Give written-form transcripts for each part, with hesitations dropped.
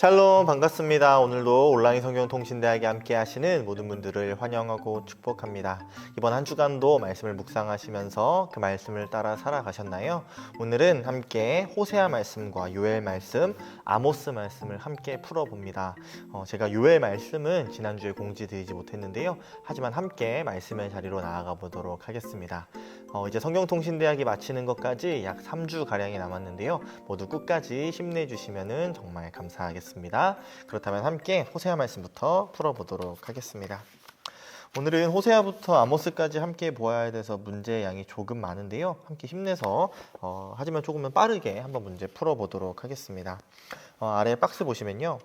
샬롬 반갑습니다. 오늘도 온라인 성경통신대학에 함께 하시는 모든 분들을 환영하고 축복합니다. 이번 한 주간도 말씀을 묵상하시면서 그 말씀을 따라 살아가셨나요? 오늘은 함께 호세아 말씀과 요엘 말씀, 아모스 말씀을 함께 풀어봅니다. 제가 요엘 말씀은 지난주에 공지드리지 못했는데요. 하지만 함께 말씀의 자리로 나아가 보도록 하겠습니다. 이제 성경통신대학이 마치는 것까지 약 3주가량이 남았는데요. 모두 끝까지 힘내주시면 정말 감사하겠습니다. 그렇다면 함께 호세아 말씀부터 풀어보도록 하겠습니다. 오늘은 호세아부터 아모스까지 함께 보아야 돼서 문제의 양이 조금 많은데요. 함께 힘내서 하지만 조금은 빠르게 한번 문제 풀어보도록 하겠습니다. 아래 박스 보시면요.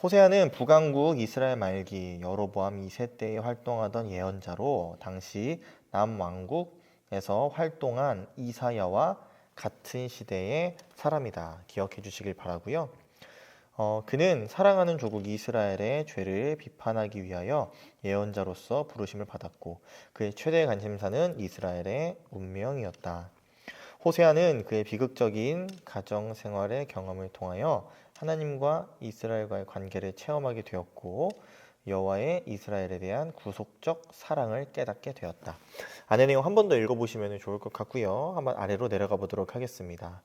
호세아는 북왕국 이스라엘 말기 여로보암 2세 때에 활동하던 예언자로 당시 남왕국에서 활동한 이사야와 같은 시대의 사람이다. 기억해 주시길 바라고요. 그는 사랑하는 조국 이스라엘의 죄를 비판하기 위하여 예언자로서 부르심을 받았고 그의 최대 관심사는 이스라엘의 운명이었다. 호세아는 그의 비극적인 가정 생활의 경험을 통하여 하나님과 이스라엘과의 관계를 체험하게 되었고 여호와의 이스라엘에 대한 구속적 사랑을 깨닫게 되었다. 안의 내용 한 번 더 읽어보시면 좋을 것 같고요. 한번 아래로 내려가 보도록 하겠습니다.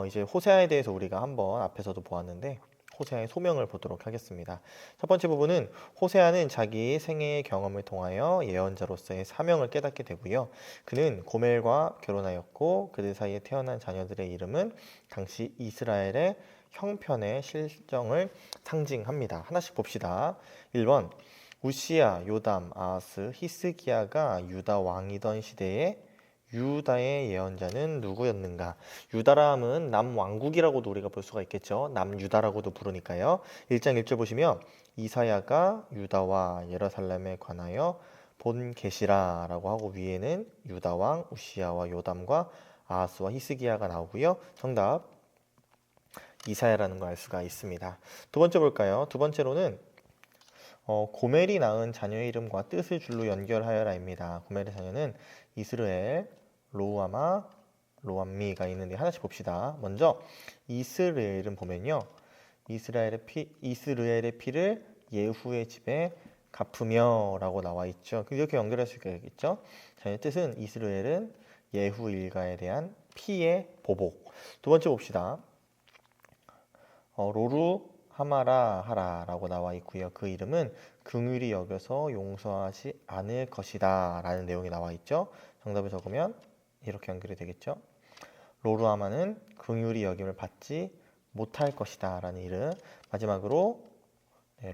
이제 호세아에 대해서 우리가 한번 앞에서도 보았는데 호세아의 소명을 보도록 하겠습니다. 첫 번째 부분은 호세아는 자기 생애의 경험을 통하여 예언자로서의 사명을 깨닫게 되고요. 그는 고멜과 결혼하였고 그들 사이에 태어난 자녀들의 이름은 당시 이스라엘의 형편의 실정을 상징합니다. 하나씩 봅시다. 1번 우시야, 요담, 아하스, 히스기야가 유다 왕이던 시대에 유다의 예언자는 누구였는가? 유다라 함은 남왕국이라고도 우리가 볼 수가 있겠죠. 남유다라고도 부르니까요. 1장 1절 보시면 이사야가 유다와 예루살렘에 관하여 본 계시라 라고 하고 위에는 유다왕 우시야와 요담과 아하스와 히스기야가 나오고요. 정답 이사야라는 걸 알 수가 있습니다. 두 번째 볼까요? 두 번째로는 고멜이 낳은 자녀의 이름과 뜻을 줄로 연결하여라입니다. 고멜의 자녀는 이스르엘, 로우아마, 로암미가 있는데 하나씩 봅시다. 먼저 이스르엘은 보면요. 이스라엘의 피를 예후의 집에 갚으며 라고 나와 있죠. 이렇게 연결할 수 있겠죠. 자녀의 뜻은 이스라엘은 예후 일가에 대한 피의 보복. 두 번째 봅시다. 로루 하마라 하라 라고 나와 있고요. 그 이름은 긍휼히 여겨서 용서하지 않을 것이다 라는 내용이 나와 있죠. 정답을 적으면 이렇게 연결이 되겠죠. 로루 하마는 긍휼히 여김을 받지 못할 것이다 라는 이름. 마지막으로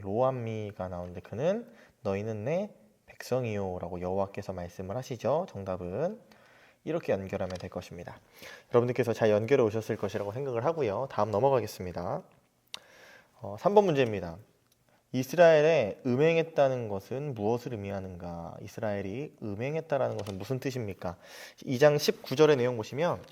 로암미가 나오는데 그는 너희는 내 백성이요 라고 여호와께서 말씀을 하시죠. 정답은 이렇게 연결하면 될 것입니다. 여러분들께서 잘 연결해 오셨을 것이라고 생각을 하고요. 다음 넘어가겠습니다. 3번 문제입니다. 이스라엘에 음행했다는 것은 무엇을 의미하는가? 이스라엘이 음행했다라는 것은 무슨 뜻입니까? 2장 19절의 내용 보시면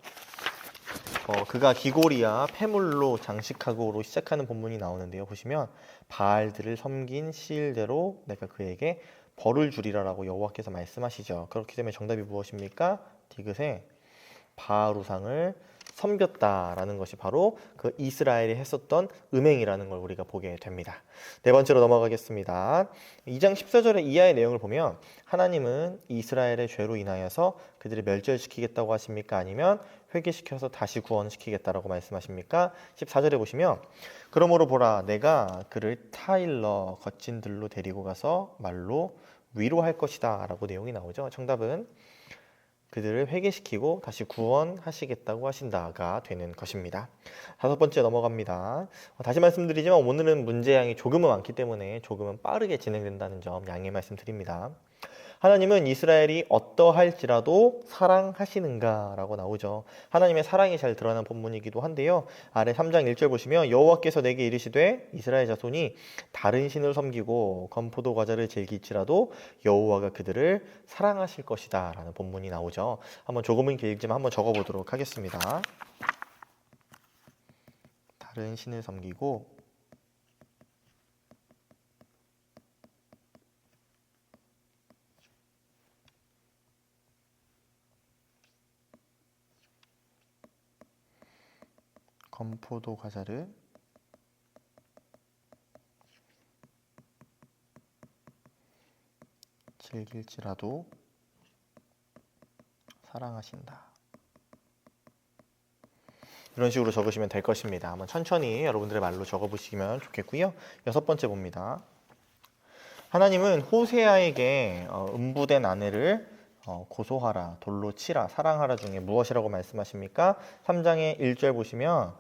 그가 기골이야 폐물로 장식하고로 시작하는 본문이 나오는데요. 보시면 바알들을 섬긴 시일대로 내가 그에게 벌을 주리라라고 여호와께서 말씀하시죠. 그렇기 때문에 정답이 무엇입니까? 디귿에 바알 우상을 섬겼다라는 것이 바로 그 이스라엘이 했었던 음행이라는 걸 우리가 보게 됩니다. 네 번째로 넘어가겠습니다. 2장 14절의 이하의 내용을 보면 하나님은 이스라엘의 죄로 인하여서 그들을 멸절시키겠다고 하십니까? 아니면 회개시켜서 다시 구원시키겠다라고 말씀하십니까? 14절에 보시면 그러므로 보라 내가 그를 타일러 거친 들로 데리고 가서 말로 위로할 것이다 라고 내용이 나오죠. 정답은 그들을 회개시키고 다시 구원하시겠다고 하신다가 되는 것입니다. 다섯 번째 넘어갑니다. 다시 말씀드리지만 오늘은 문제양이 조금은 많기 때문에 조금은 빠르게 진행된다는 점 양해 말씀드립니다. 하나님은 이스라엘이 어떠할지라도 사랑하시는가 라고 나오죠. 하나님의 사랑이 잘 드러난 본문이기도 한데요. 아래 3장 1절 보시면 여호와께서 내게 이르시되 이스라엘 자손이 다른 신을 섬기고 건포도 과자를 즐길지라도 여호와가 그들을 사랑하실 것이다 라는 본문이 나오죠. 한번 조금은 길지만 한번 적어보도록 하겠습니다. 다른 신을 섬기고 건포도 과자를 즐길지라도 사랑하신다. 이런 식으로 적으시면 될 것입니다. 한번 천천히 여러분들의 말로 적어보시면 좋겠고요. 6번째 봅니다. 하나님은 호세아에게 음부된 아내를 고소하라, 돌로 치라, 사랑하라 중에 무엇이라고 말씀하십니까? 3장의 1절 보시면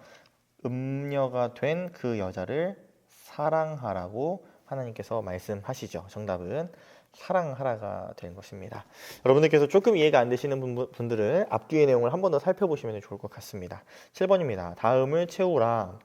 음녀가 된 그 여자를 사랑하라고 하나님께서 말씀하시죠. 정답은 사랑하라가 된 것입니다. 여러분들께서 조금 이해가 안 되시는 분들은 앞뒤의 내용을 한 번 더 살펴보시면 좋을 것 같습니다. 7번입니다. 다음을 채우라.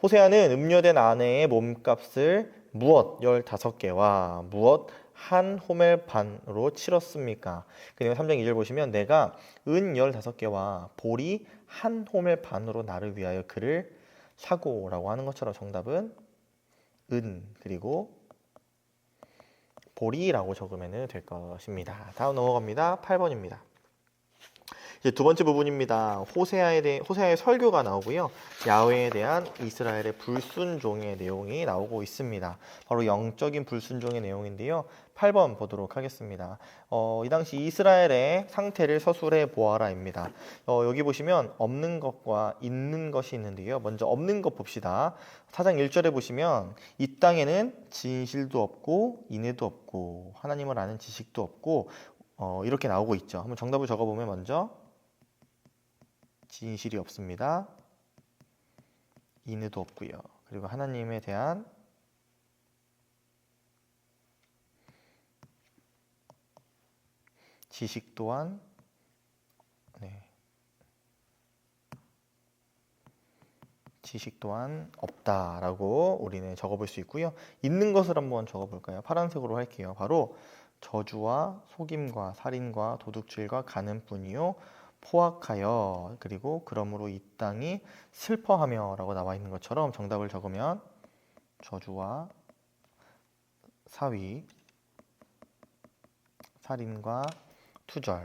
호세아는 음녀된 아내의 몸값을 무엇 15개와 무엇 한 호멜 반으로 치렀습니까? 그리고 3장 2절 보시면 내가 은 15개와 보리 한 호멜 반으로 나를 위하여 그를 사고라고 하는 것처럼 정답은 은 그리고 보리라고 적으면 될 것입니다. 다음 넘어갑니다. 8번입니다. 이제 두 번째 부분입니다. 호세아의 설교가 나오고요. 야훼에 대한 이스라엘의 불순종의 내용이 나오고 있습니다. 바로 영적인 불순종의 내용인데요. 8번 보도록 하겠습니다. 이 당시 이스라엘의 상태를 서술해 보아라입니다. 여기 보시면 없는 것과 있는 것이 있는데요. 먼저 없는 것 봅시다. 4장 1절에 보시면 이 땅에는 진실도 없고 인애도 없고 하나님을 아는 지식도 없고 이렇게 나오고 있죠. 한번 정답을 적어보면 먼저 진실이 없습니다. 인애도 없고요. 그리고 하나님에 대한 지식 또한 지식 또한 없다라고 우리는 적어볼 수 있고요. 있는 것을 한번 적어볼까요? 파란색으로 할게요. 바로 저주와 속임과 살인과 도둑질과 간음뿐이요 포악하여 그리고 그러므로 이 땅이 슬퍼하며 라고 나와 있는 것처럼 정답을 적으면 저주와 사위, 살인과 투절,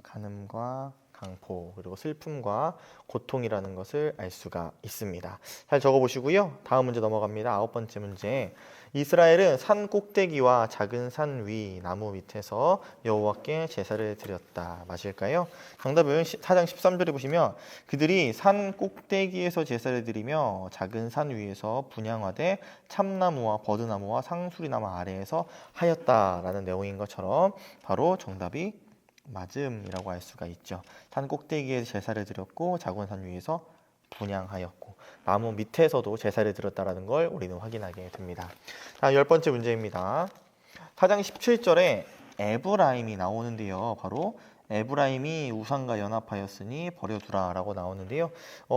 간음과 강포, 그리고 슬픔과 고통이라는 것을 알 수가 있습니다. 잘 적어보시고요. 다음 문제 넘어갑니다. 9번째 문제. 이스라엘은 산 꼭대기와 작은 산 위 나무 밑에서 여호와께 제사를 드렸다. 맞을까요? 정답은 4장 13절에 보시면 그들이 산 꼭대기에서 제사를 드리며 작은 산 위에서 분향하되 참나무와 버드나무와 상수리나무 아래에서 하였다라는 내용인 것처럼 바로 정답이 맞음이라고 할 수가 있죠. 산 꼭대기에 제사를 드렸고 작은 산 위에서 분향하였고 나무 밑에서도 제사를 드렸다라는 걸 우리는 확인하게 됩니다. 다음 10번째 문제입니다. 4장 17절에 에브라임이 나오는데요. 바로 에브라임이 우상과 연합하였으니 버려두라 라고 나오는데요.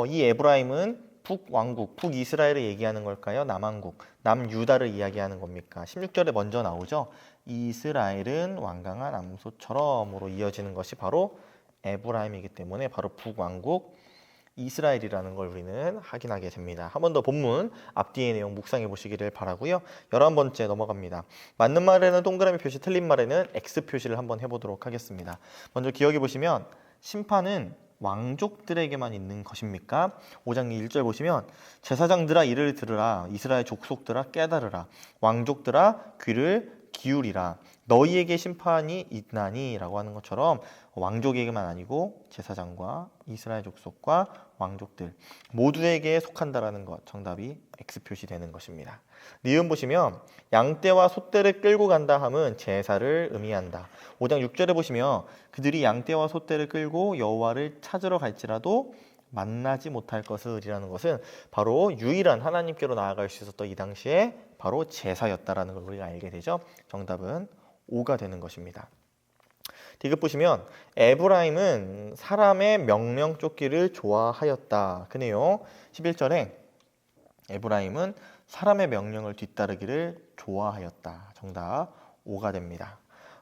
이 에브라임은 북왕국, 북이스라엘을 얘기하는 걸까요? 남왕국, 남유다를 이야기하는 겁니까? 16절에 먼저 나오죠. 이스라엘은 완강한 암소처럼으로 이어지는 것이 바로 에브라임이기 때문에 바로 북왕국 이스라엘이라는 걸 우리는 확인하게 됩니다. 한 번 더 본문 앞뒤의 내용 묵상해 보시기를 바라고요. 11번째 넘어갑니다. 맞는 말에는 동그라미 표시, 틀린 말에는 X 표시를 한번 해보도록 하겠습니다. 먼저 기억해 보시면 심판은 왕족들에게만 있는 것입니까? 5장 1절 보시면 제사장들아 이를 들으라, 이스라엘 족속들아 깨달으라, 왕족들아 귀를 기울이라, 너희에게 심판이 있나니 라고 하는 것처럼 왕족에게만 아니고 제사장과 이스라엘 족속과 왕족들 모두에게 속한다라는 것, 정답이 X 표시되는 것입니다. 니은 보시면 양떼와 소떼를 끌고 간다 함은 제사를 의미한다. 5장 6절에 보시면 그들이 양떼와 소떼를 끌고 여호와를 찾으러 갈지라도 만나지 못할 것을이라는 것은 바로 유일한 하나님께로 나아갈 수 있었던 이 당시에 바로 제사였다라는 걸 우리가 알게 되죠. 정답은 5가 되는 것입니다. 디귿 보시면 에브라임은 사람의 명령 쫓기를 좋아하였다. 그 내용 11절에 에브라임은 사람의 명령을 뒤따르기를 좋아하였다. 정답 5가 됩니다.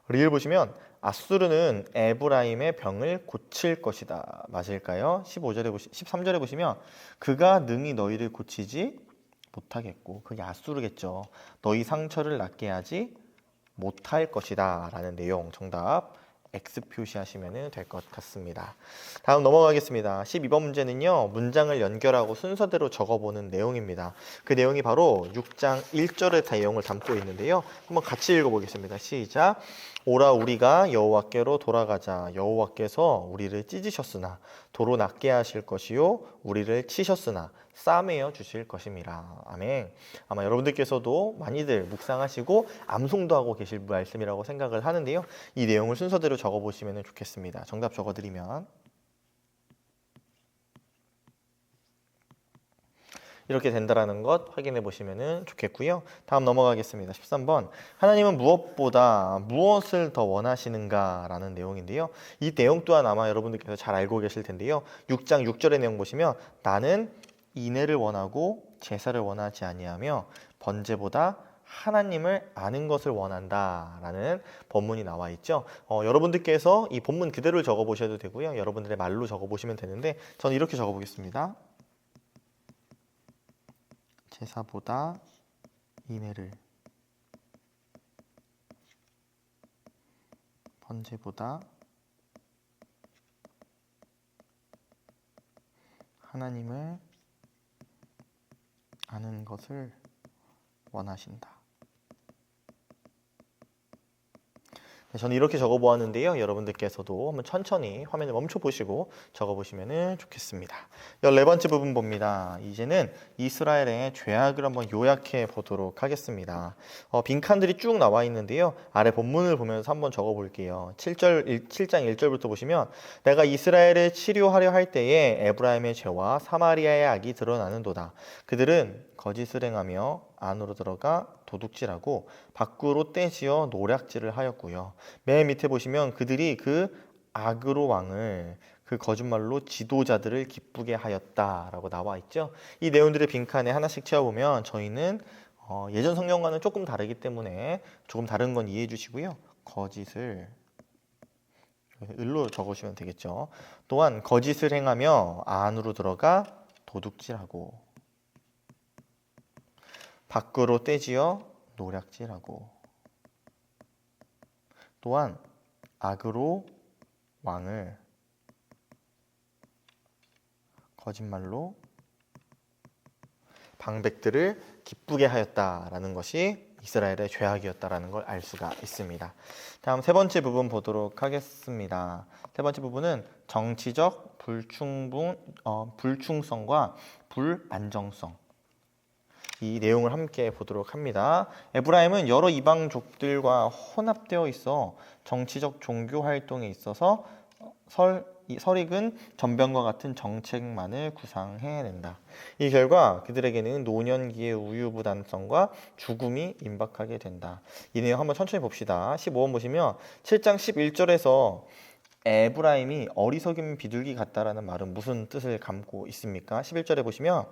리을 보시면 아수르는 에브라임의 병을 고칠 것이다. 맞을까요? 13절에 보시면 그가 능히 너희를 고치지 못하겠고, 그게 아수르겠죠. 너희 상처를 낫게 하지 못할 것이다 라는 내용, 정답 X 표시하시면 될 것 같습니다. 다음 넘어가겠습니다. 12번 문제는요. 문장을 연결하고 순서대로 적어보는 내용입니다. 그 내용이 바로 6장 1절의 내용을 담고 있는데요. 한번 같이 읽어보겠습니다. 시작. 오라 우리가 여호와께로 돌아가자. 여호와께서 우리를 찢으셨으나 도로 낫게 하실 것이요 우리를 치셨으나 싸매어 주실 것임이라. 아멘. 아마 여러분들께서도 많이들 묵상하시고 암송도 하고 계실 말씀이라고 생각을 하는데요. 이 내용을 순서대로 적어보시면 좋겠습니다. 정답 적어드리면 이렇게 된다라는 것 확인해 보시면 좋겠고요. 다음 넘어가겠습니다. 13번. 하나님은 무엇보다 무엇을 더 원하시는가? 라는 내용인데요. 이 내용 또한 아마 여러분들께서 잘 알고 계실 텐데요. 6장 6절의 내용 보시면 나는 인애를 원하고 제사를 원하지 아니하며 번제보다 하나님을 아는 것을 원한다 라는 본문이 나와 있죠. 여러분들께서 이 본문 그대로 적어 보셔도 되고요. 여러분들의 말로 적어 보시면 되는데 저는 이렇게 적어 보겠습니다. 제사보다 인애를, 번제보다 하나님을 아는 것을 원하신다. 저는 이렇게 적어보았는데요. 여러분들께서도 한번 천천히 화면을 멈춰보시고 적어보시면 좋겠습니다. 14번째 부분 봅니다. 이제는 이스라엘의 죄악을 한번 요약해 보도록 하겠습니다. 빈칸들이 쭉 나와 있는데요. 아래 본문을 보면서 한번 적어볼게요. 7장 1절부터 보시면 내가 이스라엘을 치료하려 할 때에 에브라임의 죄와 사마리아의 악이 드러나는도다. 그들은 거짓을 행하며 안으로 들어가 도둑질하고 밖으로 떼지어 노략질을 하였고요. 맨 밑에 보시면 그들이 그 아그로 왕을 그 거짓말로 지도자들을 기쁘게 하였다라고 나와 있죠. 이 내용들의 빈칸에 하나씩 채워보면 저희는 예전 성경과는 조금 다르기 때문에 조금 다른 건 이해해 주시고요. 거짓을 을로 적으시면 되겠죠. 또한 거짓을 행하며 안으로 들어가 도둑질하고 밖으로 떼지어 노략질하고 또한 아그로 왕을 거짓말로 방백들을 기쁘게 하였다라는 것이 이스라엘의 죄악이었다라는 걸 알 수가 있습니다. 다음 세 번째 부분 보도록 하겠습니다. 세 번째 부분은 정치적 불충성과 불안정성, 이 내용을 함께 보도록 합니다. 에브라임은 여러 이방족들과 혼합되어 있어 정치적 종교 활동에 있어서 설익은 전병과 같은 정책만을 구상해낸다. 이 결과 그들에게는 노년기의 우유부단성과 죽음이 임박하게 된다. 이 내용 한번 천천히 봅시다. 15번 보시면 7장 11절에서 에브라임이 어리석은 비둘기 같다라는 말은 무슨 뜻을 담고 있습니까? 11절에 보시면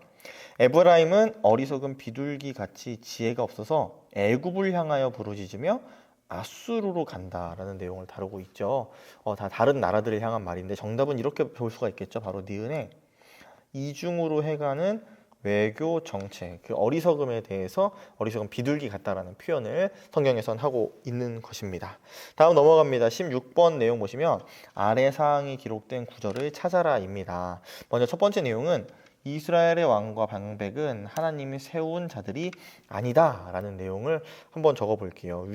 에브라임은 어리석은 비둘기 같이 지혜가 없어서 애굽을 향하여 부르짖으며 아수르로 간다라는 내용을 다루고 있죠. 다 다른 나라들을 향한 말인데 정답은 이렇게 볼 수가 있겠죠. 바로 니은에 이중으로 해가는 외교 정책, 그 어리석음에 대해서 어리석은 비둘기 같다라는 표현을 성경에선 하고 있는 것입니다. 다음 넘어갑니다. 16번 내용 보시면 아래 사항이 기록된 구절을 찾아라입니다. 먼저 첫 번째 내용은 이스라엘의 왕과 방백은 하나님이 세운 자들이 아니다라는 내용을 한번 적어볼게요.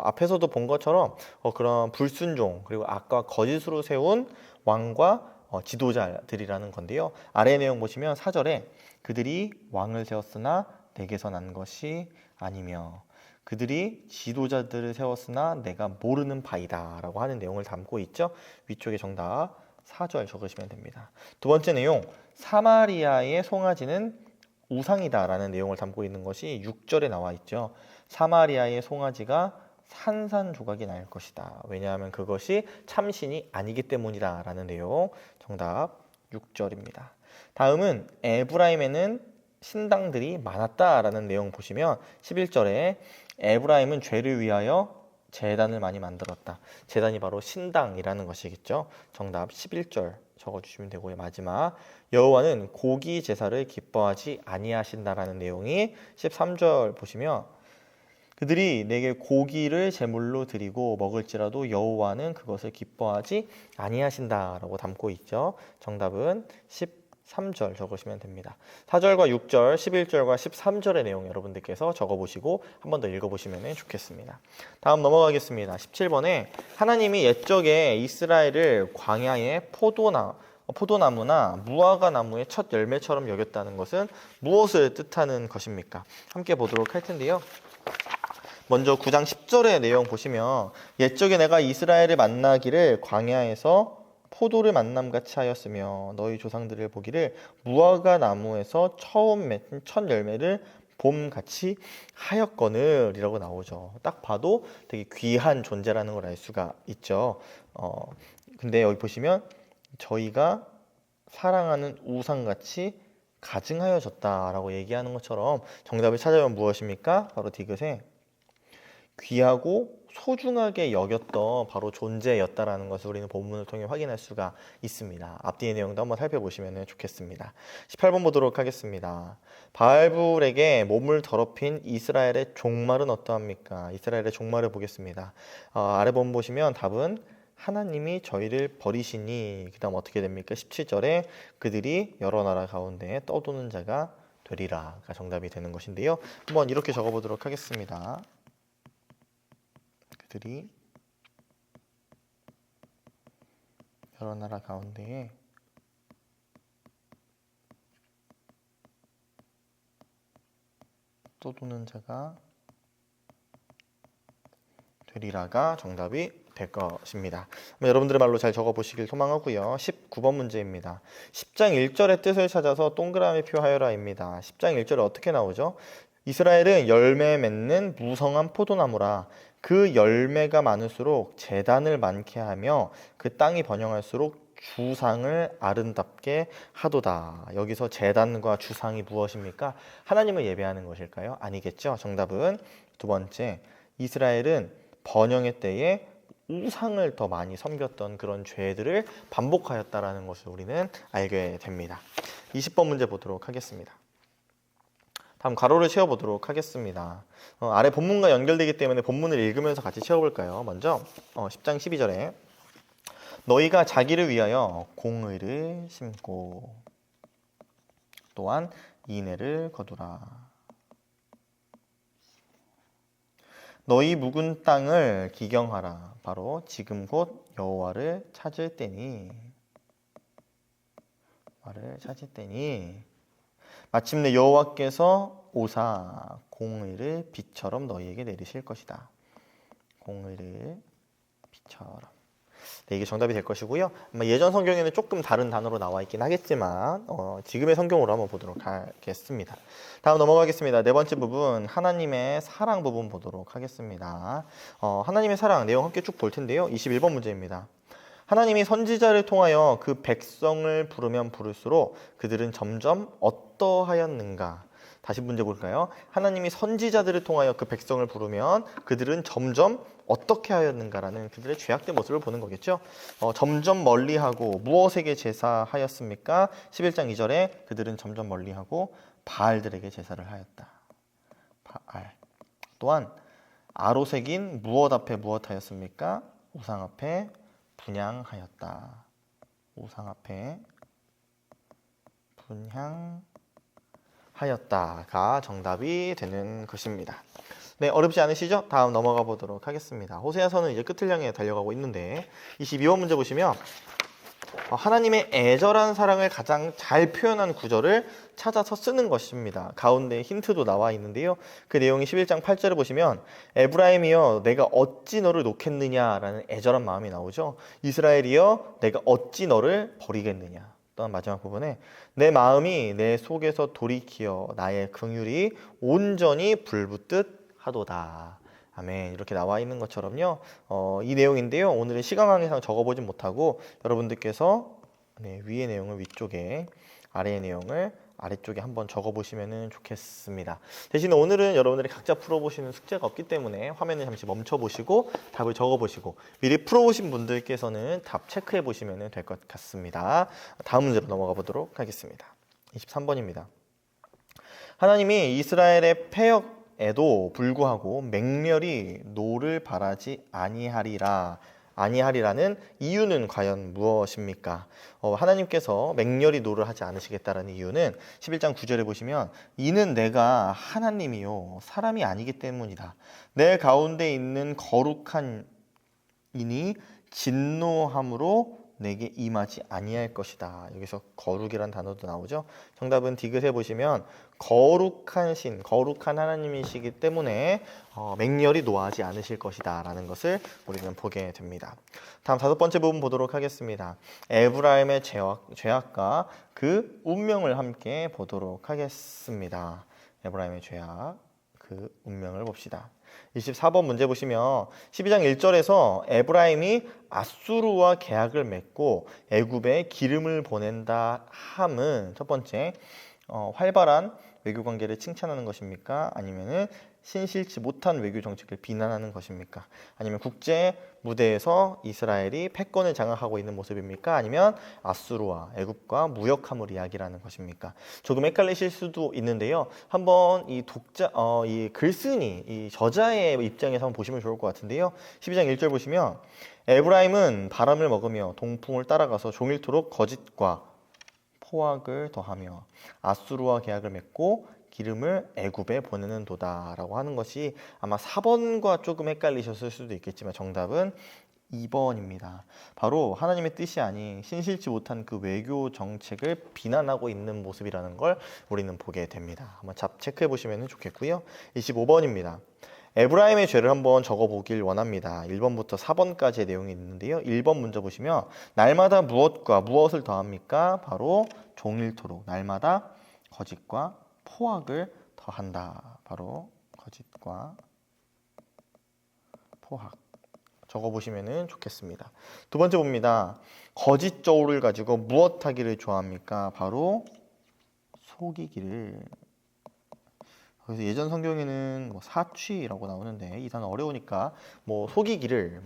앞에서도 본 것처럼 그런 불순종 그리고 악과 거짓으로 세운 왕과 지도자들이라는 건데요. 아래 내용 보시면 4절에 그들이 왕을 세웠으나 내게서 난 것이 아니며 그들이 지도자들을 세웠으나 내가 모르는 바이다 라고 하는 내용을 담고 있죠. 위쪽에 정답 4절 적으시면 됩니다. 두 번째 내용, 사마리아의 송아지는 우상이다 라는 내용을 담고 있는 것이 6절에 나와 있죠. 사마리아의 송아지가 산산조각이 날 것이다. 왜냐하면 그것이 참신이 아니기 때문이다 라는 내용, 정답 6절입니다. 다음은 에브라임에는 신당들이 많았다라는 내용 보시면 11절에 에브라임은 죄를 위하여 제단을 많이 만들었다. 제단이 바로 신당이라는 것이겠죠. 정답 11절 적어주시면 되고요. 마지막 여호와는 고기 제사를 기뻐하지 아니하신다라는 내용이 13절 보시면 그들이 내게 고기를 제물로 드리고 먹을지라도 여호와는 그것을 기뻐하지 아니하신다라고 담고 있죠. 정답은 13절 적으시면 됩니다. 4절과 6절, 11절과 13절의 내용 여러분들께서 적어보시고 한 번 더 읽어보시면 좋겠습니다. 다음 넘어가겠습니다. 17번에 하나님이 옛적에 이스라엘을 광야의 포도나무나 무화과 나무의 첫 열매처럼 여겼다는 것은 무엇을 뜻하는 것입니까? 함께 보도록 할 텐데요. 먼저 9장 10절의 내용 보시면 옛적에 내가 이스라엘을 만나기를 광야에서 포도를 만남같이 하였으며 너희 조상들을 보기를 무화과 나무에서 처음 맺은 첫 열매를 봄같이 하였거늘 이라고 나오죠. 딱 봐도 되게 귀한 존재라는 걸 알 수가 있죠. 근데 여기 보시면 저희가 사랑하는 우상같이 가증하여졌다라고 얘기하는 것처럼 정답을 찾아보면 무엇입니까? 바로 디귿에 귀하고 소중하게 여겼던 바로 존재였다라는 것을 우리는 본문을 통해 확인할 수가 있습니다. 앞뒤의 내용도 한번 살펴보시면 좋겠습니다. 18번 보도록 하겠습니다. 바알불에게 몸을 더럽힌 이스라엘의 종말은 어떠합니까? 이스라엘의 종말을 보겠습니다. 아래 본 보시면 답은 하나님이 저희를 버리시니 그 다음 어떻게 됩니까? 17절에 그들이 여러 나라 가운데 떠도는 자가 되리라가 정답이 되는 것인데요. 한번 이렇게 적어보도록 하겠습니다. 그들이 여러 나라 가운데에 떠도는 자가 되리라가 정답이 될 것입니다. 여러분들의 말로 잘 적어보시길 소망하고요. 19번 문제입니다. 10장 1절의 뜻을 찾아서 동그라미 표하여라입니다. 10장 1절에 어떻게 나오죠? 이스라엘은 열매 맺는 무성한 포도나무라 그 열매가 많을수록 재단을 많게 하며 그 땅이 번영할수록 주상을 아름답게 하도다. 여기서 재단과 주상이 무엇입니까? 하나님을 예배하는 것일까요? 아니겠죠. 정답은 두 번째, 이스라엘은 번영의 때에 우상을 더 많이 섬겼던 그런 죄들을 반복하였다라는 것을 우리는 알게 됩니다. 20번 문제 보도록 하겠습니다. 다음 가로를 채워보도록 하겠습니다. 아래 본문과 연결되기 때문에 본문을 읽으면서 같이 채워볼까요? 먼저 10장 12절에 너희가 자기를 위하여 공의를 심고 또한 인애를 거두라. 너희 묵은 땅을 기경하라. 바로 지금 곧 여호와를 찾을 때니 마침내 여호와께서 오사 공의를 비처럼 너희에게 내리실 것이다. 공의를 비처럼. 네, 이게 정답이 될 것이고요. 예전 성경에는 조금 다른 단어로 나와 있긴 하겠지만 지금의 성경으로 한번 보도록 하겠습니다. 다음 넘어가겠습니다. 네 번째 부분 하나님의 사랑 부분 보도록 하겠습니다. 하나님의 사랑 내용 함께 쭉 볼 텐데요. 21번 문제입니다. 하나님이 선지자를 통하여 그 백성을 부르면 부를수록 그들은 점점 어떠하였는가? 다시 문제 볼까요? 하나님이 선지자들을 통하여 그 백성을 부르면 그들은 점점 어떻게 하였는가라는 그들의 죄악된 모습을 보는 거겠죠. 점점 멀리하고 무엇에게 제사하였습니까? 11장 2절에 그들은 점점 멀리하고 바알들에게 제사를 하였다. 바알. 또한 아로색인 무엇 앞에 무엇 하였습니까? 우상 앞에 분향하였다. 우상 앞에 분향하였다가 정답이 되는 것입니다. 네, 어렵지 않으시죠? 다음 넘어가 보도록 하겠습니다. 호세아서는 이제 끝을 향해 달려가고 있는데 22번 문제 보시면 하나님의 애절한 사랑을 가장 잘 표현한 구절을 찾아서 쓰는 것입니다. 가운데 힌트도 나와 있는데요. 그 내용이 11장 8절을 보시면 에브라임이여 내가 어찌 너를 놓겠느냐라는 애절한 마음이 나오죠. 이스라엘이여 내가 어찌 너를 버리겠느냐. 또한 마지막 부분에 내 마음이 내 속에서 돌이키어 나의 긍휼이 온전히 불붙듯 하도다. 아멘. 이렇게 나와 있는 것처럼요. 이 내용인데요. 오늘은 시간 관계상 적어보진 못하고 여러분들께서 위의 내용을 위쪽에 아래의 내용을 아래쪽에 한번 적어보시면 좋겠습니다. 대신 오늘은 여러분들이 각자 풀어보시는 숙제가 없기 때문에 화면을 잠시 멈춰보시고 답을 적어보시고 미리 풀어보신 분들께서는 답 체크해 보시면 될 것 같습니다. 다음 문제로 넘어가 보도록 하겠습니다. 23번입니다. 하나님이 이스라엘의 에도 불구하고 맹렬히 노를 바라지 아니하리라는 이유는 과연 무엇입니까? 하나님께서 맹렬히 노를 하지 않으시겠다라는 이유는 11장 9절에 보시면 이는 내가 하나님이요 사람이 아니기 때문이다. 내 가운데 있는 거룩한 이니 진노함으로 내게 임하지 아니할 것이다. 여기서 거룩이란 단어도 나오죠. 정답은 디귿해 보시면 거룩한 신, 거룩한 하나님이시기 때문에 맹렬히 노하지 않으실 것이다 라는 것을 우리는 보게 됩니다. 다음 5번째 부분 보도록 하겠습니다. 에브라임의 죄악과 그 운명을 함께 보도록 하겠습니다. 에브라임의 죄악, 그 운명을 봅시다. 24번 문제 보시면 12장 1절에서 에브라임이 아수르와 계약을 맺고 애굽에 기름을 보낸다 함은 첫 번째 활발한 외교 관계를 칭찬하는 것입니까? 아니면은 신실치 못한 외교 정책을 비난하는 것입니까? 아니면 국제 무대에서 이스라엘이 패권을 장악하고 있는 모습입니까? 아니면 아수르와 애굽과 무역함을 이야기하는 것입니까? 조금 헷갈리실 수도 있는데요. 한번 이 이 글쓴이, 이 저자의 입장에서 한번 보시면 좋을 것 같은데요. 12장 1절 보시면 에브라임은 바람을 먹으며 동풍을 따라가서 종일토록 거짓과 포악을 더하며 아수르와 계약을 맺고 기름을 애굽에 보내는 도다라고 하는 것이 아마 4번과 조금 헷갈리셨을 수도 있겠지만 정답은 2번입니다. 바로 하나님의 뜻이 아닌 신실치 못한 그 외교 정책을 비난하고 있는 모습이라는 걸 우리는 보게 됩니다. 한번 체크해 보시면 좋겠고요. 25번입니다. 에브라임의 죄를 한번 적어보길 원합니다. 1번부터 4번까지의 내용이 있는데요. 1번 문제 보시면 날마다 무엇과 무엇을 더합니까? 바로 종일토록 날마다 거짓과 포악을 더한다. 바로 거짓과 포악 적어보시면 좋겠습니다. 두 번째 봅니다. 거짓 저울을 가지고 무엇 하기를 좋아합니까? 바로 속이기를. 그래서 예전 성경에는 사취라고 나오는데 이 단어 어려우니까 속이기를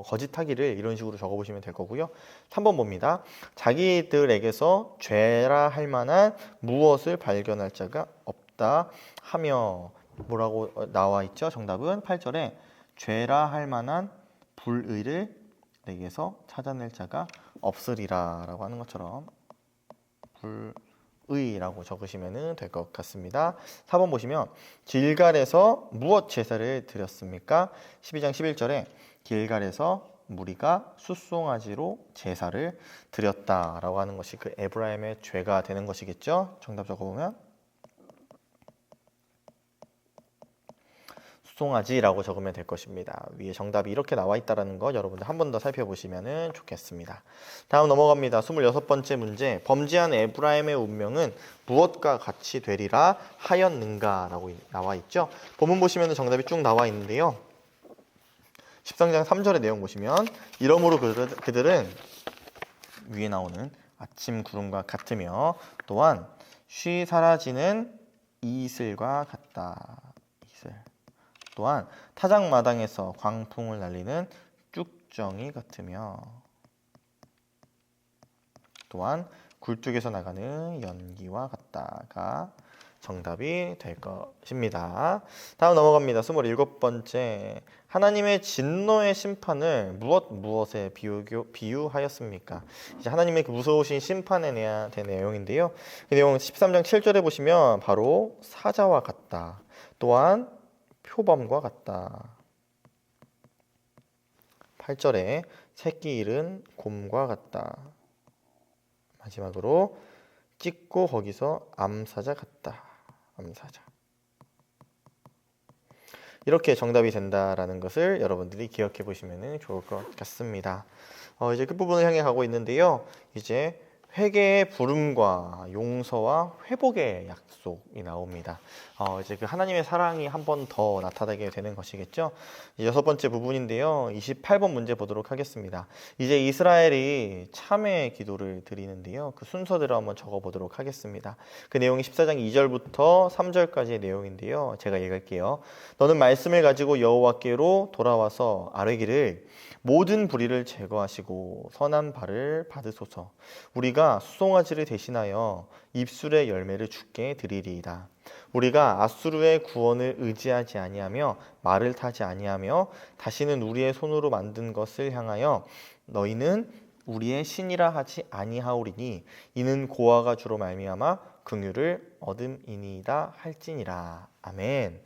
거짓하기를 이런 식으로 적어보시면 될 거고요. 3번 봅니다. 자기들에게서 죄라 할 만한 무엇을 발견할 자가 없다 하며 뭐라고 나와 있죠? 정답은 8절에 죄라 할 만한 불의를 내게서 찾아낼 자가 없으리라 라고 하는 것처럼 의라고 적으시면 될 것 같습니다. 4번 보시면 길갈에서 무엇 제사를 드렸습니까? 12장 11절에 길갈에서 무리가 숫송아지로 제사를 드렸다라고 하는 것이 그 에브라임의 죄가 되는 것이겠죠. 정답 적어보면 숫송아지라고 적으면 될 것입니다. 위에 정답이 이렇게 나와 있다는 거 여러분들 한 번 더 살펴보시면 좋겠습니다. 다음 넘어갑니다. 26번째 문제. 범죄한 에브라임의 운명은 무엇과 같이 되리라 하였는가 라고 나와 있죠. 본문 보시면 정답이 쭉 나와 있는데요. 13장 3절의 내용 보시면 이러므로 그들은 위에 나오는 아침 구름과 같으며 또한 쉬 사라지는 이슬과 같다. 이슬. 또한 타작마당에서 광풍을 날리는 쭉정이 같으며 또한 굴뚝에서 나가는 연기와 같다가 정답이 될 것입니다. 다음 넘어갑니다. 27번째. 하나님의 진노의 심판을 무엇에 비유하였습니까? 이제 하나님의 그 무서우신 심판에 대한 내용인데요. 그 내용 13장 7절에 보시면 바로 사자와 같다. 또한 표범과 같다. 8절에 새끼 잃은 곰과 같다. 마지막으로 찢고 거기서 암사자 같다. 암사자. 이렇게 정답이 된다라는 것을 여러분들이 기억해 보시면 좋을 것 같습니다. 이제 끝부분을 향해 가고 있는데요. 이제 회개의 부름과 용서와 회복의 약속이 나옵니다. 이제 그 하나님의 사랑이 한 번 더 나타나게 되는 것이겠죠. 6번째 부분인데요. 28번 문제 보도록 하겠습니다. 이제 이스라엘이 참회 기도를 드리는데요. 그 순서대로 한번 적어보도록 하겠습니다. 그 내용이 14장 2절부터 3절까지의 내용인데요. 제가 읽을게요. 너는 말씀을 가지고 여호와께로 돌아와서 아뢰기를 모든 불의를 제거하시고 선한 발을 받으소서. 우리가 수송아지를 대신하여 입술의 열매를 주께 드리리이다. 우리가 아수르의 구원을 의지하지 아니하며 말을 타지 아니하며 다시는 우리의 손으로 만든 것을 향하여 너희는 우리의 신이라 하지 아니하오리니 이는 고아가 주로 말미암아 긍휼을 얻음이니이다 할지니라. 아멘.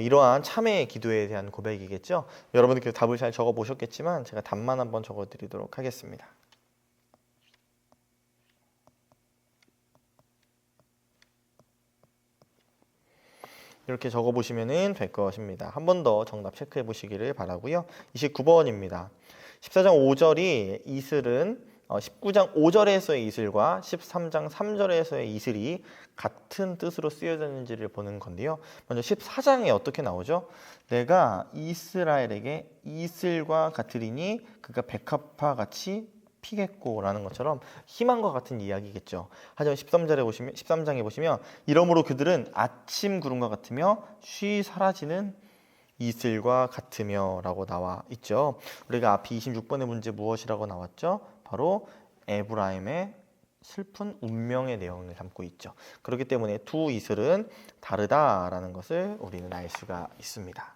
이러한 참회의 기도에 대한 고백이겠죠. 여러분들께서 답을 잘 적어 보셨겠지만 제가 답만 한번 적어 드리도록 하겠습니다. 이렇게 적어 보시면 될 것입니다. 한 번 더 정답 체크해 보시기를 바라고요. 29번입니다. 14장 5절이 이슬은 19장 5절에서의 이슬과 13장 3절에서의 이슬이 같은 뜻으로 쓰여졌는지를 보는 건데요. 먼저 14장에 어떻게 나오죠? 내가 이스라엘에게 이슬과 같으리니 그가 백합화 같이 피겠고 라는 것처럼 희망과 같은 이야기겠죠. 하지만 13장에 보시면 이러므로 그들은 아침 구름과 같으며 쉬 사라지는 이슬과 같으며 라고 나와 있죠. 우리가 앞에 26번의 문제 무엇이라고 나왔죠? 바로 에브라임의 슬픈 운명의 내용을 담고 있죠. 그렇기 때문에 두 이슬은 다르다라는 것을 우리는 알 수가 있습니다.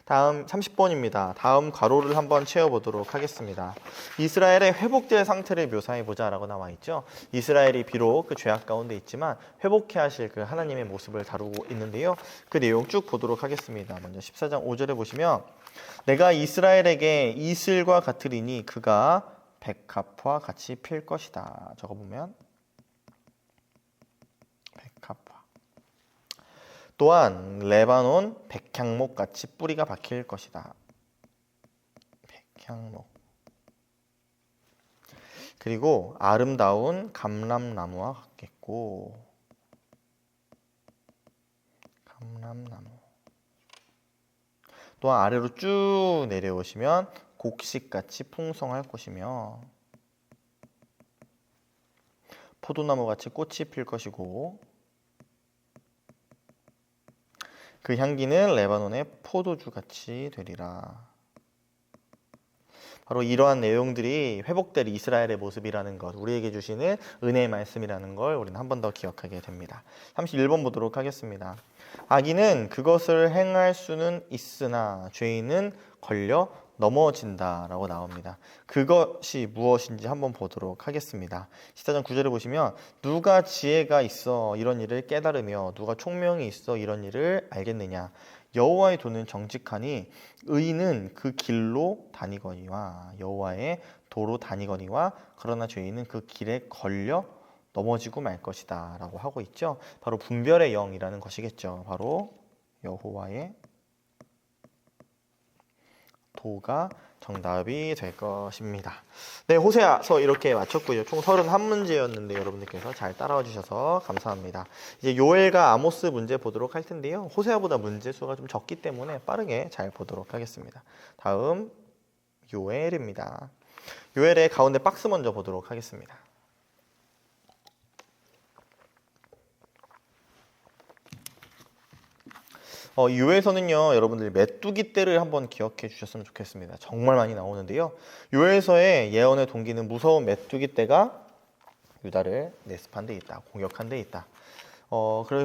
다음 30번입니다. 다음 괄호를 한번 채워보도록 하겠습니다. 이스라엘의 회복될 상태를 묘사해보자 라고 나와 있죠. 이스라엘이 비록 그 죄악 가운데 있지만 회복해야 하실 그 하나님의 모습을 다루고 있는데요. 그 내용 쭉 보도록 하겠습니다. 먼저 14장 5절에 보시면 내가 이스라엘에게 이슬과 같으리니 그가 백합화 같이 필 것이다. 적어보면 백합화. 또한 레바논 백향목 같이 뿌리가 박힐 것이다. 백향목. 그리고 아름다운 감람나무와 같겠고 감람나무. 또한 아래로 쭉 내려오시면 곡식같이 풍성할 것이며 포도나무같이 꽃이 필 것이고 그 향기는 레바논의 포도주같이 되리라. 바로 이러한 내용들이 회복될 이스라엘의 모습이라는 것, 우리에게 주시는 은혜의 말씀이라는 걸 우리는 한 번 더 기억하게 됩니다. 31번 보도록 하겠습니다. 악인은 그것을 행할 수는 있으나 죄인은 걸려 넘어진다라고 나옵니다. 그것이 무엇인지 한번 보도록 하겠습니다. 14장 9절에 보시면 누가 지혜가 있어 이런 일을 깨달으며 누가 총명이 있어 이런 일을 알겠느냐. 여호와의 도는 정직하니 의인은 그 길로 다니거니와 여호와의 도로 다니거니와 그러나 죄인은 그 길에 걸려 넘어지고 말 것이다 라고 하고 있죠. 바로 분별의 영이라는 것이겠죠. 바로 여호와의 도가 정답이 될 것입니다. 네, 호세아서 이렇게 마쳤고요. 총 31문제였는데 여러분들께서 잘 따라와 주셔서 감사합니다. 이제 요엘과 아모스 문제 보도록 할 텐데요. 호세아보다 문제 수가 좀 적기 때문에 빠르게 잘 보도록 하겠습니다. 다음 요엘입니다. 요엘의 가운데 박스 먼저 보도록 하겠습니다. 요에서는요, 여러분들이 메뚜기 떼를 한번 기억해 주셨으면 좋겠습니다. 정말 많이 나오는데요. 요에서의 예언의 동기는 무서운 메뚜기 떼가 유다를 내습한 데 있다, 공격한 데 있다.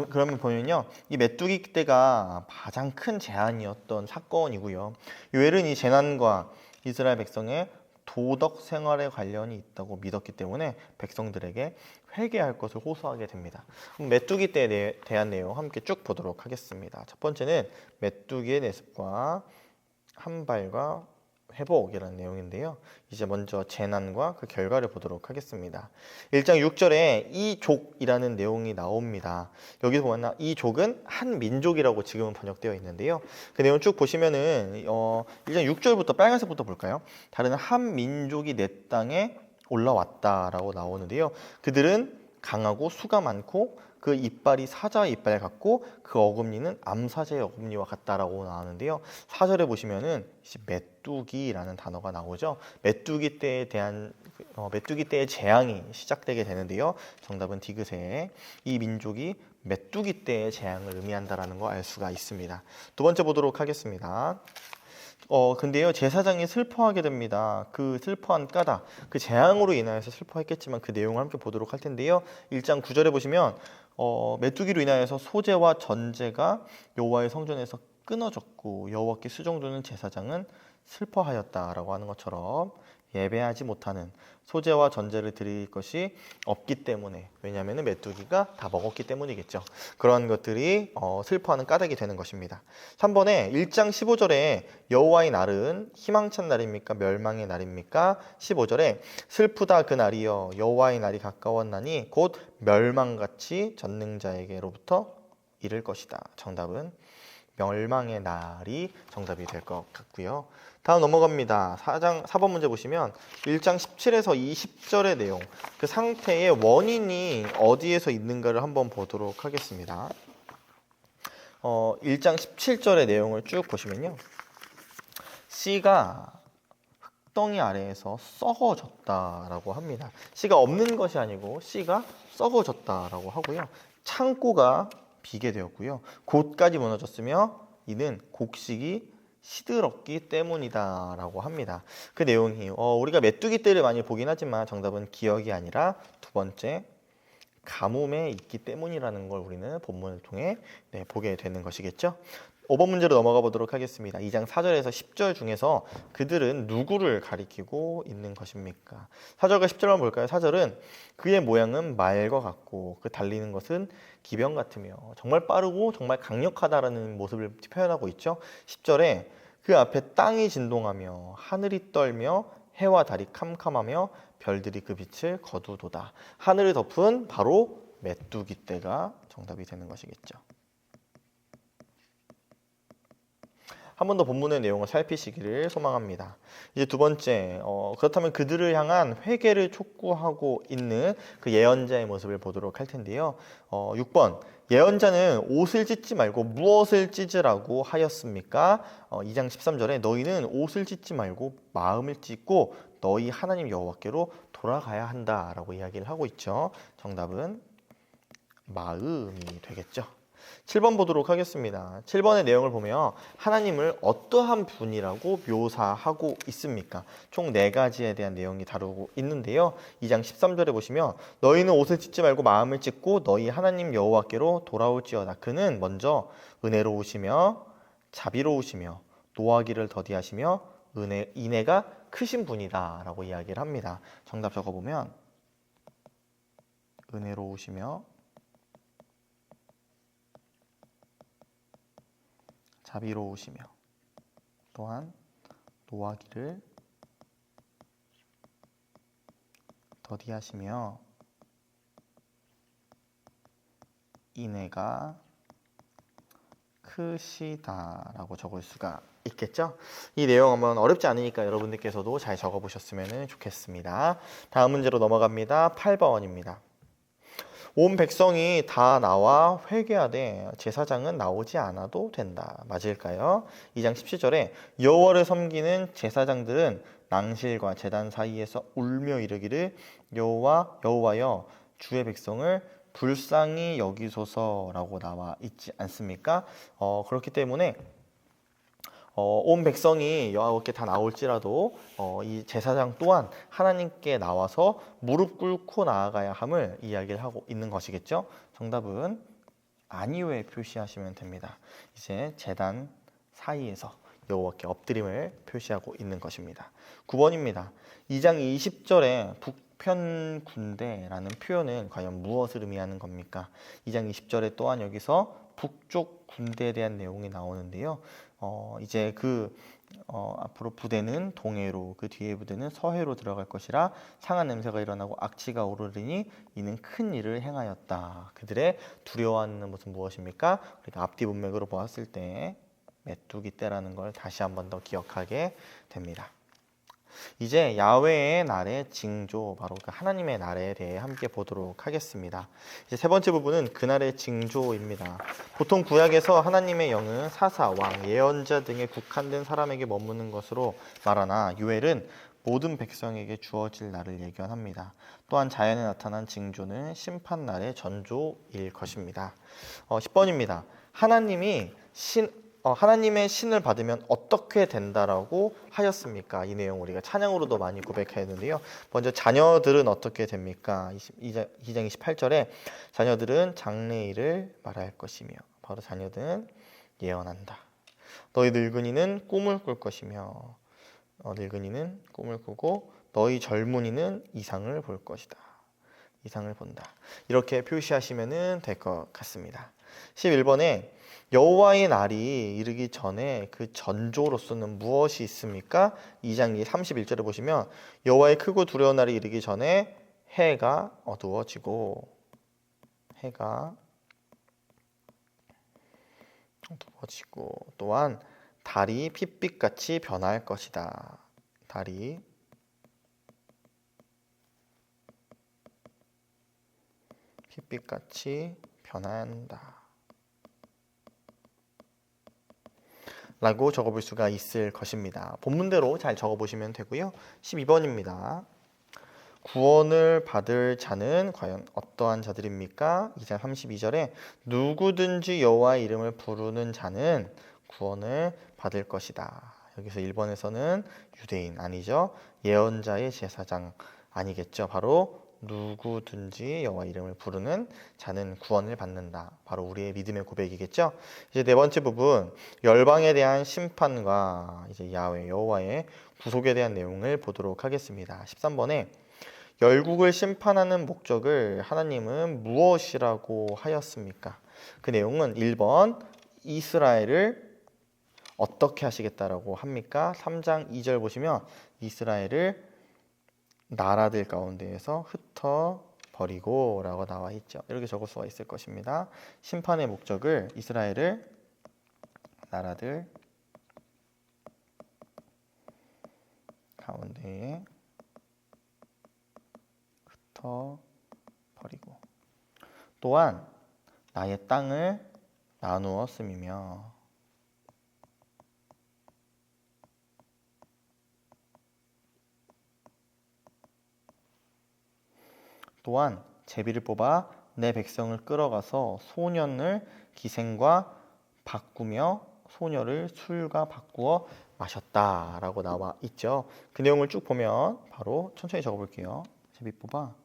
그러면 보면요, 이 메뚜기 떼가 가장 큰 재앙이었던 사건이고요. 요엘은 이 재난과 이스라엘 백성의 도덕 생활에 관련이 있다고 믿었기 때문에 백성들에게 회개할 것을 호소하게 됩니다. 메뚜기 떼에 대한 내용 함께 쭉 보도록 하겠습니다. 첫 번째는 메뚜기의 내습과 한발과 회복이라는 내용인데요. 이제 먼저 재난과 그 결과를 보도록 하겠습니다. 1장 6절에 이족이라는 내용이 나옵니다. 여기서 보면 이 족은 한 민족이라고 지금은 번역되어 있는데요. 그 내용 쭉 보시면은 1장 6절부터 빨간색부터 볼까요? 다른 한 민족이 내 땅에 올라왔다라고 나오는데요. 그들은 강하고 수가 많고 그 이빨이 사자의 이빨 같고 그 어금니는 암사자의 어금니와 같다라고 나오는데요. 4절에 보시면은 메뚜기라는 단어가 나오죠. 메뚜기 떼에 대한 메뚜기 떼의 재앙이 시작되게 되는데요. 정답은 디귿에 이 민족이 메뚜기 떼의 재앙을 의미한다라는 거 알 수가 있습니다. 두 번째 보도록 하겠습니다. 근데요, 제사장이 슬퍼하게 됩니다. 그 슬퍼한 까닭, 그 재앙으로 인하여서 슬퍼했겠지만 그 내용을 함께 보도록 할 텐데요. 1장 9절에 보시면 메뚜기로 인하여서 소재와 전제가 여호와의 성전에서 끊어졌고 여호와께 수종드는 제사장은 슬퍼하였다라고 하는 것처럼 예배하지 못하는 소재와 전제를 드릴 것이 없기 때문에, 왜냐하면 메뚜기가 다 먹었기 때문이겠죠. 그런 것들이 슬퍼하는 까닭이 되는 것입니다. 3번에 1장 15절에 여호와의 날은 희망찬 날입니까 멸망의 날입니까? 15절에 슬프다 그 날이여 여호와의 날이 가까웠나니 곧 멸망같이 전능자에게로부터 이를 것이다. 정답은 멸망의 날이 정답이 될 것 같고요. 다음 넘어갑니다. 4번 문제 보시면 1장 17에서 20절의 내용, 그 상태의 원인이 어디에서 있는가를 한번 보도록 하겠습니다. 1장 17절의 내용을 쭉 보시면요. 씨가 흙덩이 아래에서 썩어졌다라고 합니다. 씨가 없는 것이 아니고 씨가 썩어졌다라고 하고요. 창고가 비게 되었고요. 곳까지 무너졌으며 이는 곡식이 시들었기 때문이다 라고 합니다. 그 내용이 우리가 메뚜기 떼를 많이 보긴 하지만 정답은 기억이 아니라 두 번째 가뭄에 있기 때문이라는 걸 우리는 본문을 통해 보게 되는 것이겠죠. 5번 문제로 넘어가 보도록 하겠습니다. 2장 4절에서 10절 중에서 그들은 누구를 가리키고 있는 것입니까? 4절과 10절만 볼까요? 4절은 그의 모양은 말과 같고 그 달리는 것은 기병 같으며 정말 빠르고 정말 강력하다라는 모습을 표현하고 있죠. 10절에 그 앞에 땅이 진동하며 하늘이 떨며 해와 달이 캄캄하며 별들이 그 빛을 거두도다. 하늘을 덮은 바로 메뚜기 떼가 정답이 되는 것이겠죠. 한 번 더 본문의 내용을 살피시기를 소망합니다. 이제 두 번째, 그렇다면 그들을 향한 회개를 촉구하고 있는 그 예언자의 모습을 보도록 할 텐데요. 6번, 예언자는 옷을 찢지 말고 무엇을 찢으라고 하였습니까? 2장 13절에 너희는 옷을 찢지 말고 마음을 찢고 너희 하나님 여호와께로 돌아가야 한다라고 이야기를 하고 있죠. 정답은 마음이 되겠죠. 7번 보도록 하겠습니다. 7번의 내용을 보면 하나님을 어떠한 분이라고 묘사하고 있습니까? 총 4가지에 대한 내용이 다루고 있는데요. 2장 13절에 보시면 너희는 옷을 찢지 말고 마음을 찢고 너희 하나님 여호와께로 돌아올지어다. 그는 먼저 은혜로우시며 자비로우시며 노하기를 더디하시며 인애가 크신 분이다 라고 이야기를 합니다. 정답 적어보면 은혜로우시며 자비로우시며 또한 노하기를 더디하시며 인애가 크시다라고 적을 수가 있겠죠? 이 내용 한번 어렵지 않으니까 여러분들께서도 잘 적어보셨으면 좋겠습니다. 다음 문제로 넘어갑니다. 8번입니다. 온 백성이 다 나와 회개하되 제사장은 나오지 않아도 된다. 맞을까요? 2장 17절에 여호와를 섬기는 제사장들은 낭실과 제단 사이에서 울며 이르기를 여호와여 주의 백성을 불쌍히 여기소서라고 나와 있지 않습니까? 그렇기 때문에 온 백성이 여호와께 다 나올지라도 이 제사장 또한 하나님께 나와서 무릎 꿇고 나아가야 함을 이야기를 하고 있는 것이겠죠. 정답은 아니오에 표시하시면 됩니다. 이제 제단 사이에서 여호와께 엎드림을 표시하고 있는 것입니다. 9번입니다. 2장 20절에 북편 군대라는 표현은 과연 무엇을 의미하는 겁니까? 2장 20절에 또한 여기서 북쪽 군대에 대한 내용이 나오는데요. 이제 앞으로 부대는 동해로 그 뒤에 부대는 서해로 들어갈 것이라 상한 냄새가 일어나고 악취가 오르리니 이는 큰 일을 행하였다. 그들의 두려워하는 것은 무엇입니까? 우리가 앞뒤 문맥으로 보았을 때 메뚜기 떼라는 걸 다시 한 번 더 기억하게 됩니다. 이제 야훼의 날의 징조, 바로 그 하나님의 날에 대해 함께 보도록 하겠습니다. 이제 세 번째 부분은 그날의 징조입니다. 보통 구약에서 하나님의 영은 사사, 왕, 예언자 등에 국한된 사람에게 머무는 것으로 말하나 요엘은 모든 백성에게 주어질 날을 예견합니다. 또한 자연에 나타난 징조는 심판날의 전조일 것입니다. 10번입니다. 하나님이 하나님의 신을 받으면 어떻게 된다라고 하였습니까? 이 내용 우리가 찬양으로도 많이 고백했는데요. 먼저 자녀들은 어떻게 됩니까? 2장 28절에 자녀들은 장래일을 말할 것이며, 바로 자녀들은 예언한다. 너희 늙은이는 꿈을 꿀 것이며, 늙은이는 꿈을 꾸고 너희 젊은이는 이상을 볼 것이다. 이상을 본다. 이렇게 표시하시면 될 것 같습니다. 11번에 여호와의 날이 이르기 전에 그 전조로서는 무엇이 있습니까? 2장 31절에 보시면 여호와의 크고 두려운 날이 이르기 전에 해가 어두워지고 또한 달이 핏빛같이 변할 것이다. 달이 핏빛같이 변한다. 라고 적어볼 수가 있을 것입니다. 본문대로 잘 적어보시면 되고요. 12번입니다. 구원을 받을 자는 과연 어떠한 자들입니까? 2장 32절에 누구든지 여호와의 이름을 부르는 자는 구원을 받을 것이다. 여기서 1번에서는 유대인 아니죠. 예언자의 제사장 아니겠죠. 바로 누구든지 여호와 이름을 부르는 자는 구원을 받는다. 바로 우리의 믿음의 고백이겠죠. 이제 네 번째 부분, 열방에 대한 심판과 이제 야훼 여호와의 구속에 대한 내용을 보도록 하겠습니다. 13번에 열국을 심판하는 목적을 하나님은 무엇이라고 하였습니까? 그 내용은 1번 이스라엘을 어떻게 하시겠다라고 합니까? 3장 2절 보시면 이스라엘을 나라들 가운데에서 흩어버리고 라고 나와 있죠. 이렇게 적을 수가 있을 것입니다. 심판의 목적을 이스라엘을 나라들 가운데에 흩어버리고 또한 나의 땅을 나누어 씀이며 또한 제비를 뽑아 내 백성을 끌어가서 소년을 기생과 바꾸며 소녀를 술과 바꾸어 마셨다라고 나와 있죠. 그 내용을 쭉 보면 바로 천천히 적어볼게요. 제비 뽑아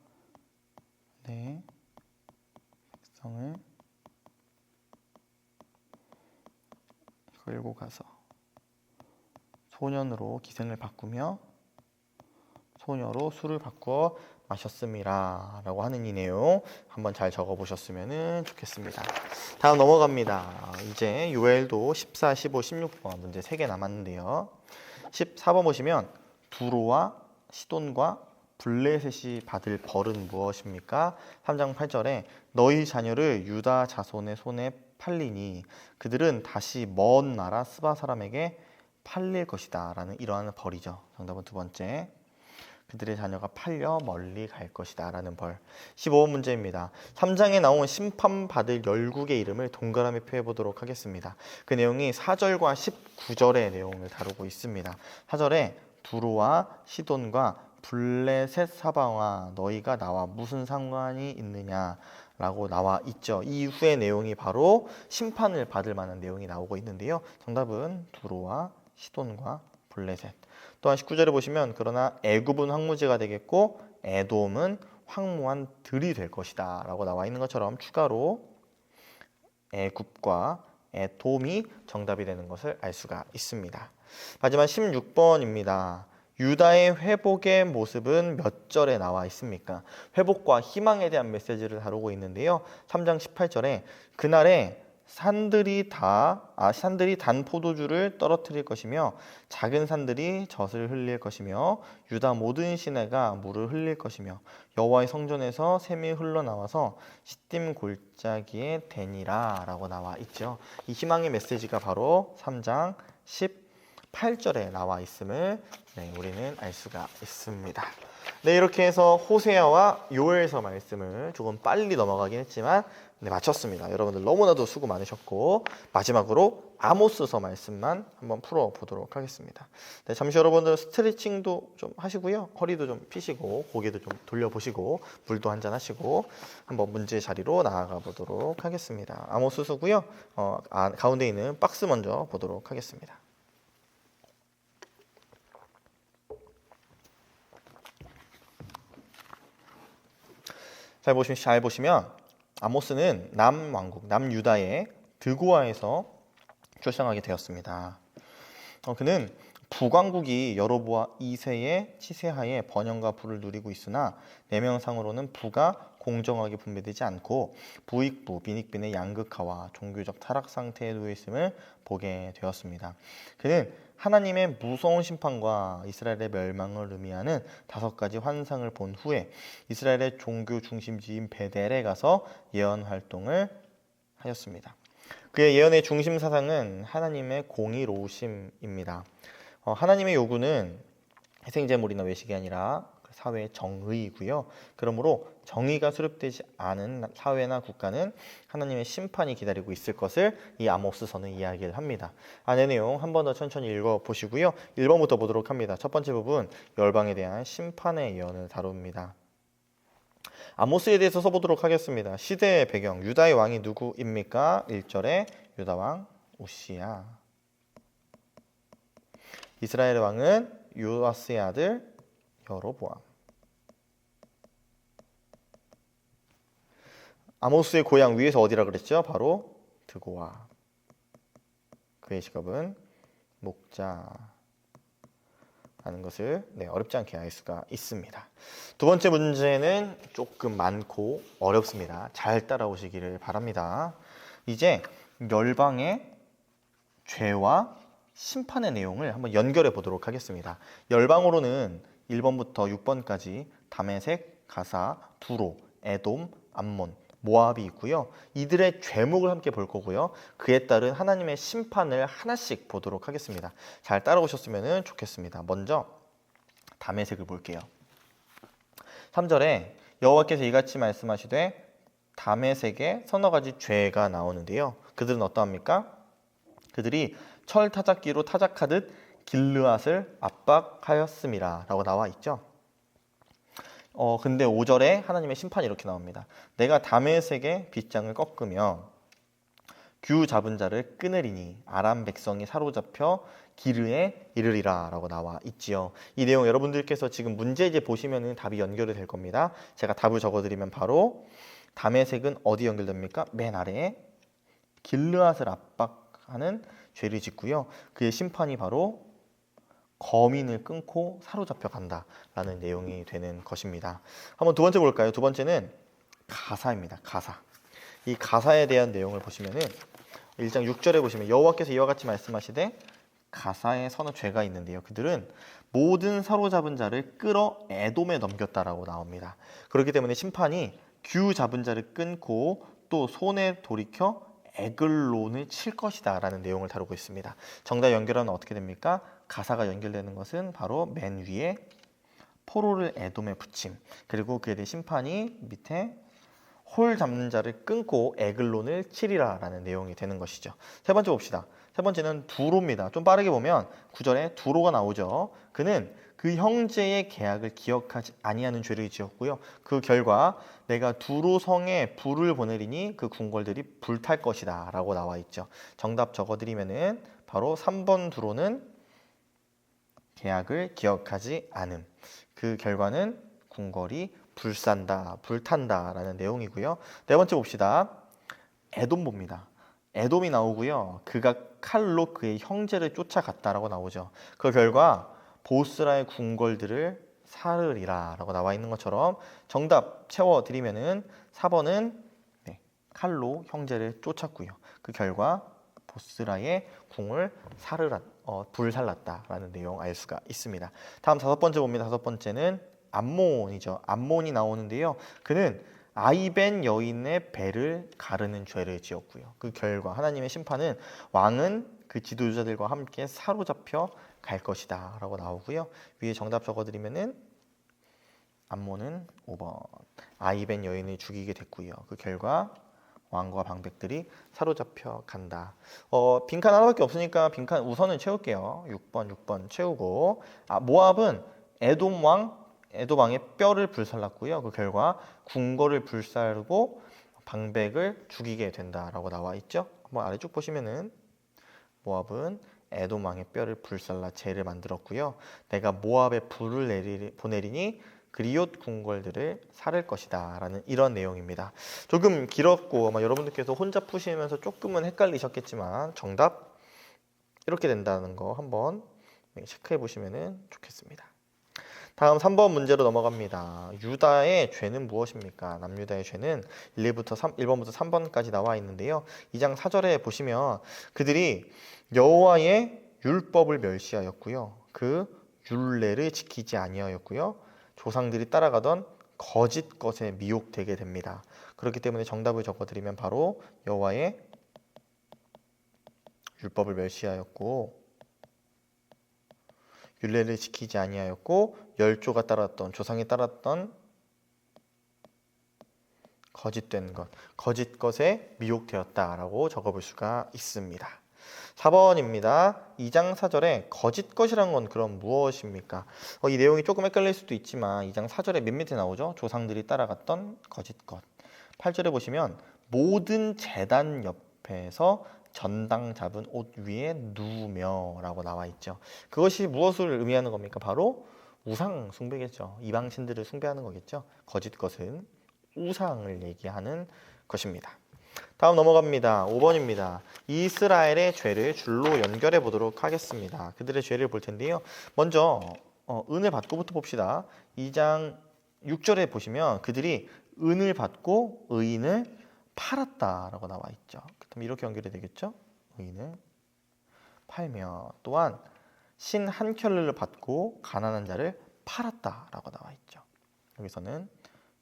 내 백성을 끌고 가서 소년으로 기생을 바꾸며 소녀로 술을 바꾸어 마셨음이라 라고 하는 이 내용 한번 잘 적어보셨으면 좋겠습니다. 다음 넘어갑니다. 이제 요엘도 14, 15, 16번 문제 3개 남았는데요. 14번 보시면 두로와 시돈과 블레셋이 받을 벌은 무엇입니까? 3장 8절에 너희 자녀를 유다 자손의 손에 팔리니 그들은 다시 먼 나라 스바 사람에게 팔릴 것이다 라는 이러한 벌이죠. 정답은 두 번째. 그들의 자녀가 팔려 멀리 갈 것이다 라는 벌. 15번 문제입니다. 3장에 나온 심판받을 열국의 이름을 동그라미 표해 보도록 하겠습니다. 그 내용이 4절과 19절의 내용을 다루고 있습니다. 4절에 두로와 시돈과 블레셋 사방아 너희가 나와 무슨 상관이 있느냐 라고 나와 있죠. 이후의 내용이 바로 심판을 받을 만한 내용이 나오고 있는데요. 정답은 두로와 시돈과 블레셋. 또한 19절에 보시면 그러나 애굽은 황무지가 되겠고 에돔은 황무한 들이 될 것이다 라고 나와 있는 것처럼 추가로 애굽과 에돔이 정답이 되는 것을 알 수가 있습니다. 마지막 16번입니다. 유다의 회복의 모습은 몇 절에 나와 있습니까? 회복과 희망에 대한 메시지를 다루고 있는데요. 3장 18절에 그날에 산들이 단 포도주를 떨어뜨릴 것이며 작은 산들이 젖을 흘릴 것이며 유다 모든 시내가 물을 흘릴 것이며 여호와의 성전에서 샘이 흘러나와서 시딤 골짜기에 되니라 라고 나와 있죠. 이 희망의 메시지가 바로 3장 18 8절에 나와 있음을 우리는 알 수가 있습니다. 네, 이렇게 해서 호세아와 요엘서 말씀을 조금 빨리 넘어가긴 했지만 마쳤습니다. 여러분들 너무나도 수고 많으셨고, 마지막으로 아모스서 말씀만 한번 풀어보도록 하겠습니다. 네, 잠시 여러분들 스트레칭도 좀 하시고요. 허리도 좀 피시고 고개도 좀 돌려보시고 물도 한잔 하시고 한번 문제 자리로 나아가 보도록 하겠습니다. 아모스서고요. 가운데 있는 박스 먼저 보도록 하겠습니다. 잘 보시면 아모스는 남왕국, 남유다의 드고아에서 출생하게 되었습니다. 그는 북왕국이 여로보암 2세의 치세하에 번영과 부를 누리고 있으나 내면상으로는 부가 공정하게 분배되지 않고 부익부, 빈익빈의 양극화와 종교적 타락 상태에 놓여 있음을 보게 되었습니다. 그는 하나님의 무서운 심판과 이스라엘의 멸망을 의미하는 5가지 환상을 본 후에 이스라엘의 종교 중심지인 베델에 가서 예언 활동을 하였습니다. 그의 예언의 중심 사상은 하나님의 공의로우심입니다. 하나님의 요구는 희생제물이나 외식이 아니라 사회의 정의이고요. 그러므로 정의가 수립되지 않은 사회나 국가는 하나님의 심판이 기다리고 있을 것을 이 아모스서는 이야기를 합니다. 안의 내용 한 번 더 천천히 읽어보시고요. 1번부터 보도록 합니다. 첫 번째 부분, 열방에 대한 심판의 예언을 다룹니다. 아모스에 대해서 써보도록 하겠습니다. 시대의 배경, 유다의 왕이 누구입니까? 1절에 유다 왕 우시야. 이스라엘의 왕은 요아스의 아들 여로보암. 아모스의 고향 위에서 어디라 그랬죠? 바로 드고아. 그의 직업은 목자라는 것을 어렵지 않게 알 수가 있습니다. 두 번째 문제는 조금 많고 어렵습니다. 잘 따라오시기를 바랍니다. 이제 열방의 죄와 심판의 내용을 한번 연결해 보도록 하겠습니다. 열방으로는 1번부터 6번까지 다메섹, 가사, 두로, 에돔, 암몬, 모압이 있고요. 이들의 죄목을 함께 볼 거고요. 그에 따른 하나님의 심판을 하나씩 보도록 하겠습니다. 잘 따라오셨으면 좋겠습니다. 먼저 다메섹을 볼게요. 3절에 여호와께서 이같이 말씀하시되 다메섹에 서너 가지 죄가 나오는데요. 그들은 어떠합니까? 그들이 철 타작기로 타작하듯 길르앗을 압박하였음이라 라고 나와 있죠. 근데 5절에 하나님의 심판이 이렇게 나옵니다. 내가 다메섹의 빗장을 꺾으며 규 잡은 자를 끊으리니 아람 백성이 사로잡혀 기르에 이르리라 라고 나와 있지요. 이 내용 여러분들께서 지금 문제집 보시면 답이 연결이 될 겁니다. 제가 답을 적어드리면 바로 다메섹은 어디 연결됩니까? 맨 아래에 길르앗을 압박하는 죄를 짓고요. 그의 심판이 바로 거민을 끊고 사로잡혀 간다라는 내용이 되는 것입니다. 한번 두 번째 볼까요? 두 번째는 가사입니다. 가사. 이 가사에 대한 내용을 보시면은 1장 6절에 보시면 여호와께서 이와 같이 말씀하시되 가사에 서너 죄가 있는데요. 그들은 모든 사로잡은 자를 끌어 에돔에 넘겼다라고 나옵니다. 그렇기 때문에 심판이 규 잡은 자를 끊고 또 손에 돌이켜 에글론을 칠 것이다 라는 내용을 다루고 있습니다. 정답 연결하면 어떻게 됩니까? 가사가 연결되는 것은 바로 맨 위에 포로를 에돔에 붙임, 그리고 그에 대해 심판이 밑에 홀 잡는 자를 끊고 에글론을 치리라 라는 내용이 되는 것이죠. 세 번째 봅시다. 세 번째는 두로입니다. 좀 빠르게 보면 9절에 두로가 나오죠. 그는 그 형제의 계약을 기억하지 아니하는 죄를 지었고요. 그 결과 내가 두로 성에 불을 보내리니 그 궁궐들이 불탈 것이다 라고 나와 있죠. 정답 적어드리면은 바로 3번 두로는 계약을 기억하지 않음. 그 결과는 궁궐이 불산다, 불탄다 라는 내용이고요. 네 번째 봅시다. 에돔 봅니다. 에돔이 나오고요. 그가 칼로 그의 형제를 쫓아갔다라고 나오죠. 그 결과 보스라의 궁궐들을 사르리라 라고 나와 있는 것처럼 정답 채워드리면은 4번은 칼로 형제를 쫓았고요. 그 결과 보스라의 궁을 불살랐다라는 내용 알 수가 있습니다. 다음 다섯 번째 봅니다. 다섯 번째는 암몬이죠. 암몬이 나오는데요. 그는 아이벤 여인의 배를 가르는 죄를 지었고요. 그 결과 하나님의 심판은 왕은 그 지도자들과 함께 사로잡혀 갈 것이다 라고 나오고요. 위에 정답 적어드리면은 암몬은 5번 아이벤 여인을 죽이게 됐고요. 그 결과 왕과 방백들이 사로잡혀 간다. 빈칸 하나밖에 없으니까 빈칸 우선은 채울게요. 6번 채우고 모압은 에돔 왕의 뼈를 불살랐고요. 그 결과 궁궐을 불사르고 방백을 죽이게 된다라고 나와 있죠. 한번 아래 쭉 보시면은 모압은 에돔 왕의 뼈를 불살라 재를 만들었고요. 내가 모압에 불을 보내리니 그리옷 궁궐들을 살을 것이다 라는 이런 내용입니다. 조금 길었고 아마 여러분들께서 혼자 푸시면서 조금은 헷갈리셨겠지만 정답 이렇게 된다는 거 한번 체크해 보시면 좋겠습니다. 다음 3번 문제로 넘어갑니다. 유다의 죄는 무엇입니까? 남유다의 죄는 1번부터 3번까지 나와 있는데요. 2장 4절에 보시면 그들이 여호와의 율법을 멸시하였고요. 그 율례를 지키지 아니하였고요. 조상들이 따라가던 거짓 것에 미혹되게 됩니다. 그렇기 때문에 정답을 적어드리면 바로 여호와의 율법을 멸시하였고 율례를 지키지 아니하였고 열조가 따랐던 조상이 따랐던 거짓된 것, 거짓 것에 미혹되었다라고 적어볼 수가 있습니다. 4번입니다. 2장 4절에 거짓 것이란 건 그럼 무엇입니까? 이 내용이 조금 헷갈릴 수도 있지만 2장 4절에 맨 밑에 나오죠. 조상들이 따라갔던 거짓 것. 8절에 보시면 모든 제단 옆에서 전당 잡은 옷 위에 누우며 라고 나와 있죠. 그것이 무엇을 의미하는 겁니까? 바로 우상 숭배겠죠. 이방신들을 숭배하는 거겠죠. 거짓 것은 우상을 얘기하는 것입니다. 다음 넘어갑니다. 5번입니다. 이스라엘의 죄를 줄로 연결해 보도록 하겠습니다. 그들의 죄를 볼 텐데요. 먼저 은을 받고부터 봅시다. 2장 6절에 보시면 그들이 은을 받고 의인을 팔았다라고 나와 있죠. 그럼 이렇게 연결이 되겠죠. 의인을 팔며 또한 신 한 켤레를 받고 가난한 자를 팔았다라고 나와 있죠. 여기서는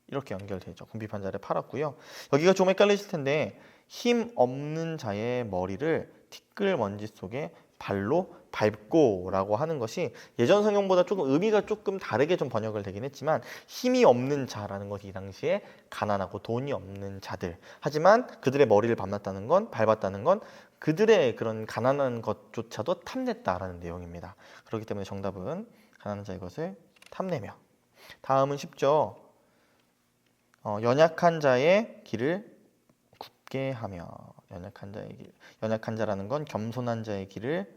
이렇게 연결되죠. 궁핍한 자를 팔았고요. 여기가 좀 헷갈리실 텐데 힘 없는 자의 머리를 티끌 먼지 속에 발로 밟고 라고 하는 것이 예전 성경보다 조금 의미가 조금 다르게 좀 번역을 되긴 했지만 힘이 없는 자라는 것이 이 당시에 가난하고 돈이 없는 자들, 하지만 그들의 머리를 밟았다는 건 그들의 그런 가난한 것조차도 탐냈다라는 내용입니다. 그렇기 때문에 정답은 가난한 자의 것을 탐내며. 다음은 쉽죠. 연약한 자의 길을 굽게 하며. 연약한 자라는 건 겸손한 자의 길을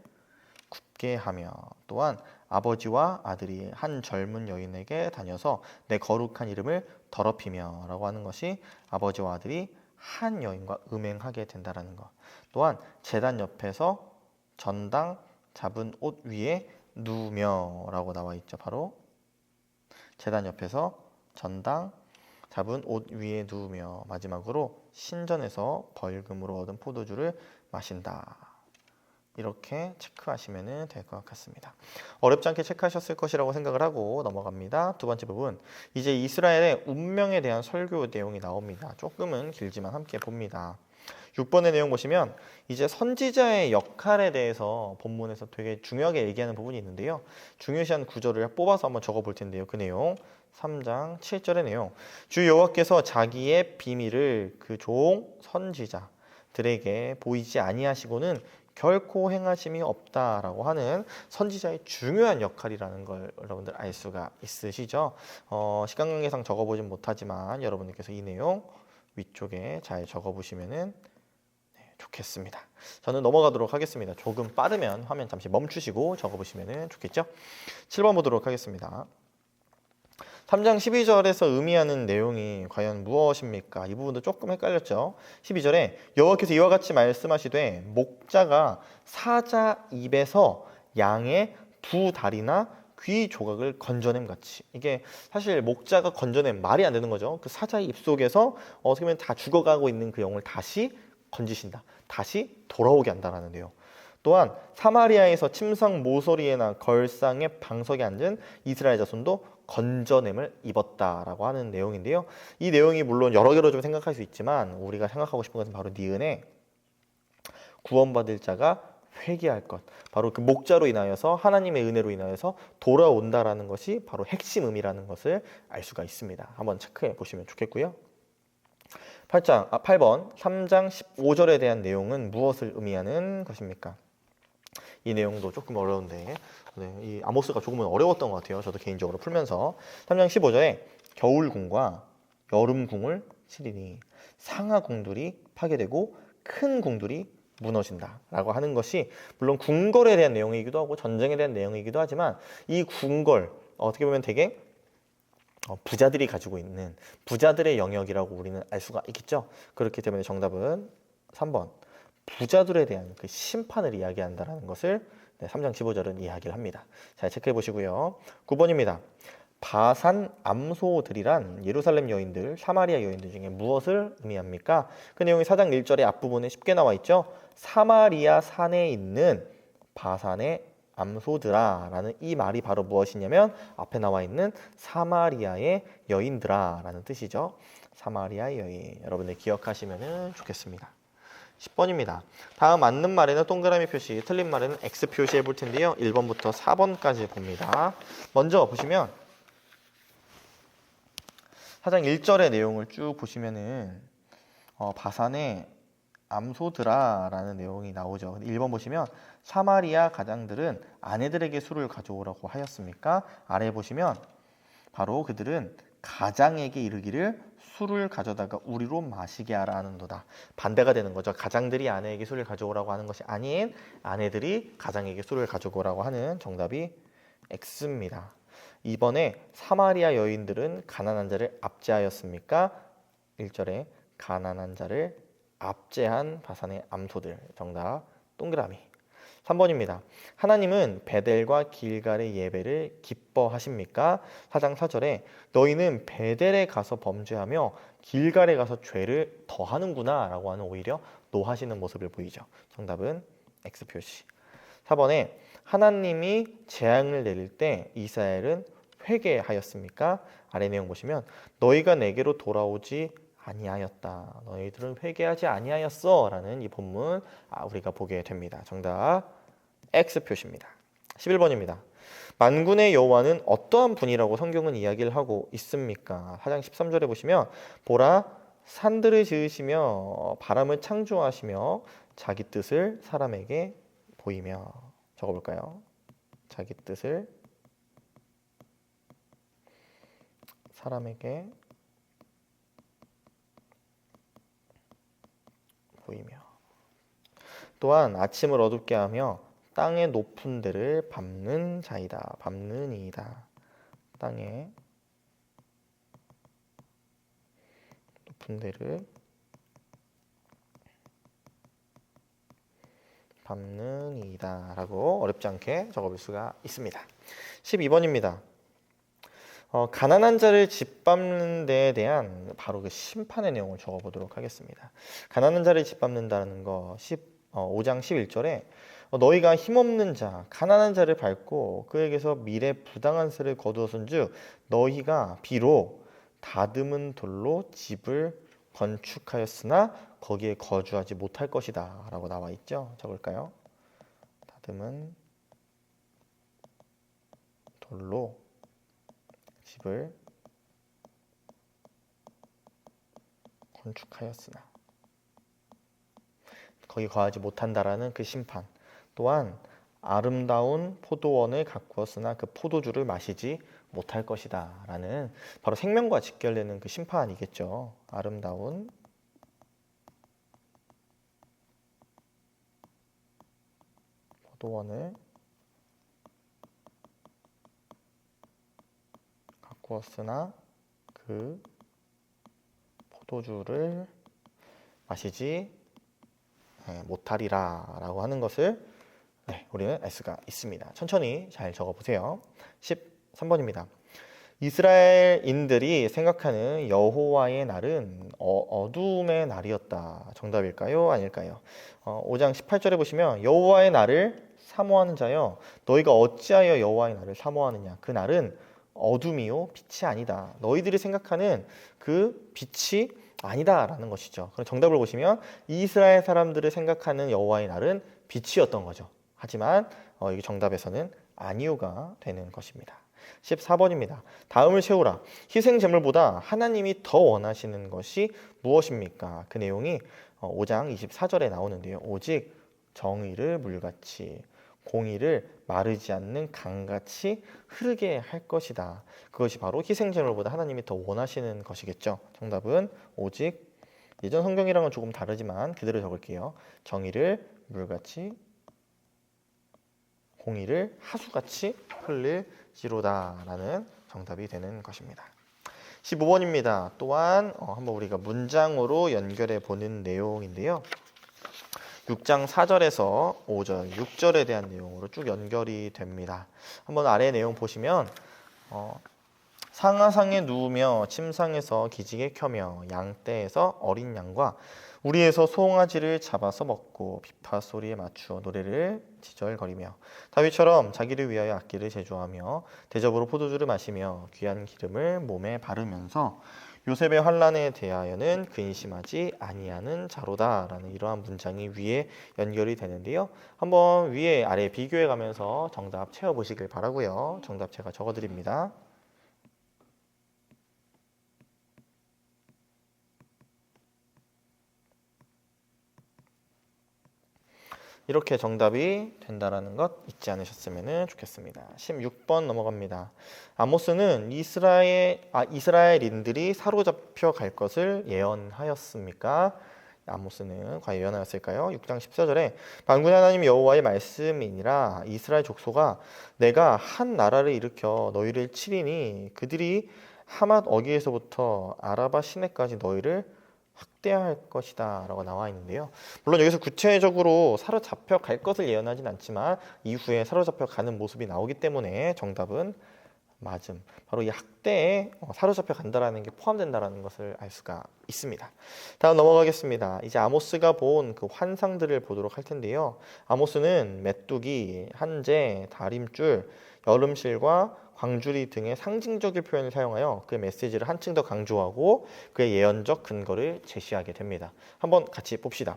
굽게 하며 또한 아버지와 아들이 한 젊은 여인에게 다녀서 내 거룩한 이름을 더럽히며 라고 하는 것이 아버지와 아들이 한 여인과 음행하게 된다는 것. 또한 제단 옆에서 전당 잡은 옷 위에 누우며 라고 나와 있죠. 바로 제단 옆에서 전당 잡은 옷 위에 누우며 마지막으로 신전에서 벌금으로 얻은 포도주를 마신다. 이렇게 체크하시면 될 것 같습니다. 어렵지 않게 체크하셨을 것이라고 생각을 하고 넘어갑니다. 두 번째 부분, 이제 이스라엘의 운명에 대한 설교 내용이 나옵니다. 조금은 길지만 함께 봅니다. 6번의 내용 보시면 이제 선지자의 역할에 대해서 본문에서 되게 중요하게 얘기하는 부분이 있는데요. 중요시한 구절을 뽑아서 한번 적어볼 텐데요. 그 내용 3장 7절의 내용, 주 여호와께서 자기의 비밀을 그 종 선지자들에게 보이지 아니하시고는 결코 행하심이 없다라고 하는 선지자의 중요한 역할이라는 걸 여러분들 알 수가 있으시죠? 시간 관계상 적어보진 못하지만 여러분들께서 이 내용 위쪽에 잘 적어보시면 좋겠습니다. 저는 넘어가도록 하겠습니다. 조금 빠르면 화면 잠시 멈추시고 적어보시면 좋겠죠? 7번 보도록 하겠습니다. 3장 12절에서 의미하는 내용이 과연 무엇입니까? 이 부분도 조금 헷갈렸죠. 12절에 여호와께서 이와 같이 말씀하시되 목자가 사자 입에서 양의 두 다리나 귀 조각을 건져냄 같이. 이게 사실 목자가 건져낸 말이 안 되는 거죠. 그 사자의 입속에서 어떻게 보면 다 죽어가고 있는 그 영을 다시 건지신다. 다시 돌아오게 한다는 내용. 또한 사마리아에서 침상 모서리에나 걸상의 방석에 앉은 이스라엘 자손도 건져냄을 입었다라고 하는 내용인데요. 이 내용이 물론 여러 개로 좀 생각할 수 있지만 우리가 생각하고 싶은 것은 바로 니은에 구원받을 자가 회개할 것. 바로 그 목자로 인하여서 하나님의 은혜로 인하여서 돌아온다라는 것이 바로 핵심 의미라는 것을 알 수가 있습니다. 한번 체크해 보시면 좋겠고요. 8번 3장 15절에 대한 내용은 무엇을 의미하는 것입니까? 이 내용도 조금 어려운데 이 아모스가 조금은 어려웠던 것 같아요. 저도 개인적으로 풀면서 3장 15절에 겨울궁과 여름궁을 치리니 상하궁들이 파괴되고 큰 궁들이 무너진다라고 하는 것이 물론 궁궐에 대한 내용이기도 하고 전쟁에 대한 내용이기도 하지만 이 궁궐 어떻게 보면 되게 부자들이 가지고 있는 부자들의 영역이라고 우리는 알 수가 있겠죠. 그렇기 때문에 정답은 3번 부자들에 대한 그 심판을 이야기한다는 것을 3장 15절은 이야기를 합니다. 잘 체크해 보시고요. 9번입니다. 바산 암소들이란 예루살렘 여인들, 사마리아 여인들 중에 무엇을 의미합니까? 그 내용이 4장 1절의 앞부분에 쉽게 나와 있죠. 사마리아 산에 있는 바산의 암소들아 라는 이 말이 바로 무엇이냐면 앞에 나와 있는 사마리아의 여인들아 라는 뜻이죠. 사마리아 여인. 여러분들 기억하시면 좋겠습니다. 10번입니다. 다음 맞는 말에는 동그라미 표시, 틀린 말에는 X 표시해 볼 텐데요. 1번부터 4번까지 봅니다. 먼저 보시면 4장 1절의 내용을 쭉 보시면은 바산의 암소들아라는 내용이 나오죠. 1번 보시면 사마리아 가장들은 아내들에게 술을 가져오라고 하였습니까? 아래 보시면 바로 그들은 가장에게 이르기를 술을 가져다가 우리로 마시게 하라 하는도다. 반대가 되는 거죠. 가장들이 아내에게 술을 가져오라고 하는 것이 아닌 아내들이 가장에게 술을 가져오라고 하는 정답이 X입니다. 이번에 사마리아 여인들은 가난한 자를 압제하였습니까? 1절에 가난한 자를 압제한 바산의 암소들. 정답 동그라미. 3번입니다. 하나님은 베델과 길갈의 예배를 기뻐하십니까? 4장 4절에 너희는 베델에 가서 범죄하며 길갈에 가서 죄를 더하는구나 라고 하는 오히려 노하시는 모습을 보이죠. 정답은 X 표시. 4번에 하나님이 재앙을 내릴 때 이스라엘은 회개하였습니까? 아래 내용 보시면 너희가 내게로 돌아오지 아니하였다. 너희들은 회개하지 아니하였어 라는 이 본문 우리가 보게 됩니다. 정답 X 표시입니다. 11번입니다. 만군의 여호와는 어떠한 분이라고 성경은 이야기를 하고 있습니까? 4장 13절에 보시면 보라 산들을 지으시며 바람을 창조하시며 자기 뜻을 사람에게 보이며 적어볼까요? 자기 뜻을 사람에게 보이며 또한 아침을 어둡게 하며 땅의 높은 데를 밟는 자이다. 밟는 이이다. 땅의 높은 데를 밟는 이이다 라고 어렵지 않게 적어볼 수가 있습니다. 12번입니다. 가난한 자를 짓밟는 데에 대한 바로 그 심판의 내용을 적어보도록 하겠습니다. 가난한 자를 짓밟는다는 거 5장 11절에 너희가 힘없는 자, 가난한 자를 밟고 그에게서 미래 부당한 세를 거두었은즉 너희가 비록 다듬은 돌로 집을 건축하였으나 거기에 거주하지 못할 것이다 라고 나와 있죠. 적을까요? 다듬은 돌로 집을 건축하였으나 거기 거하지 못한다라는 그 심판. 또한 아름다운 포도원을 가꾸었으나 그 포도주를 마시지 못할 것이다 라는 바로 생명과 직결되는 그 심판이겠죠. 아름다운 포도원을 가꾸었으나 그 포도주를 마시지 못하리라 라고 하는 것을 우리는 알 수가 있습니다. 천천히 잘 적어보세요. 13번입니다. 이스라엘인들이 생각하는 여호와의 날은 어두움의 날이었다. 정답일까요? 아닐까요? 5장 18절에 보시면 여호와의 날을 사모하는 자여 너희가 어찌하여 여호와의 날을 사모하느냐. 그 날은 어둠이요 빛이 아니다. 너희들이 생각하는 그 빛이 아니다라는 것이죠. 그럼 정답을 보시면 이스라엘 사람들을 생각하는 여호와의 날은 빛이었던 거죠. 하지만 이게 정답에서는 아니오가 되는 것입니다. 14번입니다. 다음을 채우라. 희생 제물보다 하나님이 더 원하시는 것이 무엇입니까? 그 내용이 5장 24절에 나오는데요. 오직 정의를 물같이 공의를 마르지 않는 강같이 흐르게 할 것이다. 그것이 바로 희생 제물보다 하나님이 더 원하시는 것이겠죠. 정답은 오직, 예전 성경이랑은 조금 다르지만 그대로 적을게요. 정의를 물같이 공의를 하수같이 흘릴지로다 라는 정답이 되는 것입니다. 15번입니다. 또한 한번 우리가 문장으로 연결해 보는 내용인데요. 6장 4절에서 5절, 6절에 대한 내용으로 쭉 연결이 됩니다. 한번 아래 내용 보시면 상하상에 누우며 침상에서 기지개 켜며 양떼에서 어린 양과 우리에서 송아지를 잡아서 먹고 비파 소리에 맞추어 노래를 지절거리며 다윗처럼 자기를 위하여 악기를 제조하며 대접으로 포도주를 마시며 귀한 기름을 몸에 바르면서 요셉의 환난에 대하여는 근심하지 아니하는 자로다 라는 이러한 문장이 위에 연결이 되는데요. 한번 위에 아래 비교해 가면서 정답 채워보시길 바라고요. 정답 제가 적어드립니다. 이렇게 정답이 된다라는 것 잊지 않으셨으면 좋겠습니다. 16번 넘어갑니다. 아모스는 이스라엘인들이 사로잡혀 갈 것을 예언하였습니까? 아모스는 과연 예언하였을까요? 6장 14절에 만군의 하나님 여호와의 말씀이니라 이스라엘 족속아 내가 한 나라를 일으켜 너희를 치리니 그들이 하맛 어귀에서부터 아라바 시내까지 너희를 확대할 것이다 라고 나와 있는데요. 물론 여기서 구체적으로 사로잡혀 갈 것을 예언하진 않지만 이후에 사로잡혀 가는 모습이 나오기 때문에 정답은 맞음. 바로 이 학대에 사로잡혀 간다라는 게 포함된다라는 것을 알 수가 있습니다. 다음 넘어가겠습니다. 이제 아모스가 본 그 환상들을 보도록 할 텐데요. 아모스는 메뚜기, 한재, 다림줄, 여름실과 광주리 등의 상징적인 표현을 사용하여 그의 메시지를 한층 더 강조하고 그의 예언적 근거를 제시하게 됩니다. 한번 같이 봅시다.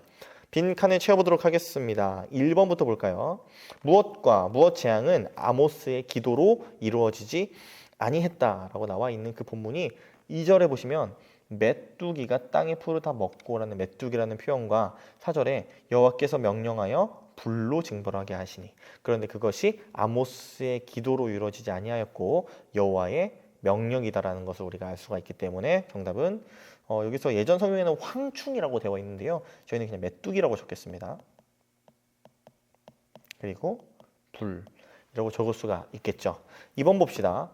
빈 칸을 채워보도록 하겠습니다. 1번부터 볼까요? 무엇 재앙은 아모스의 기도로 이루어지지 아니했다라고 나와 있는 그 본문이 2절에 보시면 메뚜기가 땅의 풀을 다 먹고라는 메뚜기라는 표현과 4절에 여호와께서 명령하여 불로 징벌하게 하시니 그런데 그것이 아모스의 기도로 이루어지지 아니하였고 여호와의 명령이다라는 것을 우리가 알 수가 있기 때문에 정답은 여기서 예전 성경에는 황충이라고 되어 있는데요. 저희는 그냥 메뚜기라고 적겠습니다. 그리고 불이라고 적을 수가 있겠죠. 2번 봅시다.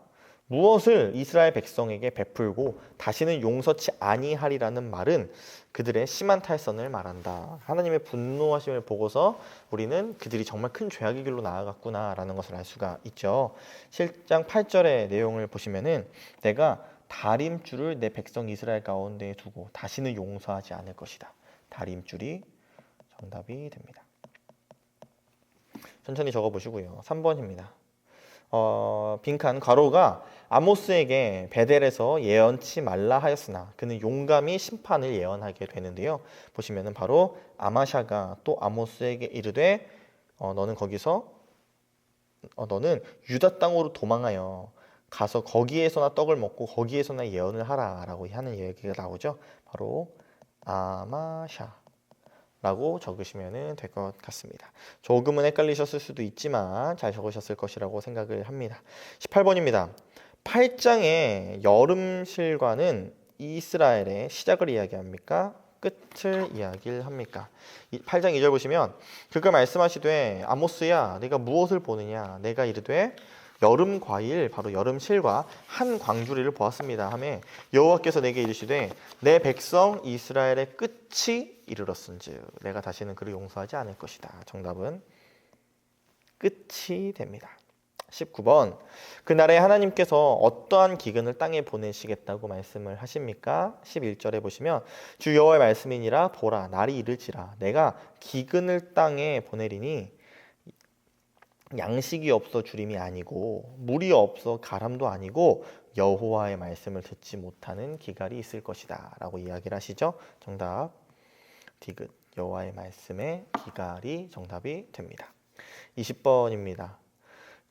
무엇을 이스라엘 백성에게 베풀고 다시는 용서치 아니하리라는 말은 그들의 심한 탈선을 말한다. 하나님의 분노하심을 보고서 우리는 그들이 정말 큰 죄악의 길로 나아갔구나라는 것을 알 수가 있죠. 7장 8절의 내용을 보시면은 내가 다림줄을 내 백성 이스라엘 가운데에 두고 다시는 용서하지 않을 것이다. 다림줄이 정답이 됩니다. 천천히 적어보시고요. 3번입니다. 빈칸 괄호가 아모스에게 베델에서 예언치 말라 하였으나 그는 용감히 심판을 예언하게 되는데요. 보시면은 바로 아마샤가 또 아모스에게 이르되 너는 유다 땅으로 도망하여 가서 거기에서나 떡을 먹고 거기에서나 예언을 하라라고 하는 얘기가 나오죠. 바로 아마샤 라고 적으시면 될 것 같습니다. 조금은 헷갈리셨을 수도 있지만 잘 적으셨을 것이라고 생각을 합니다. 18번입니다. 8장의 여름실과는 이스라엘의 시작을 이야기합니까? 끝을 이야기를 합니까? 8장 2절 보시면 그가 말씀하시되 아모스야 내가 무엇을 보느냐 내가 이르되 여름 과일 바로 여름실과 한 광주리를 보았습니다 하매 여호와께서 내게 이르시되 내 백성 이스라엘의 끝이 이르렀은즉 내가 다시는 그를 용서하지 않을 것이다. 정답은 끝이 됩니다. 19번 그날에 하나님께서 어떠한 기근을 땅에 보내시겠다고 말씀을 하십니까? 11절에 보시면 주 여호와의 말씀이니라 보라 날이 이를지라 내가 기근을 땅에 보내리니 양식이 없어 주림이 아니고 물이 없어 가람도 아니고 여호와의 말씀을 듣지 못하는 기갈이 있을 것이다 라고 이야기를 하시죠. 정답 디귿 여호와의 말씀에 기갈이 정답이 됩니다. 20번입니다.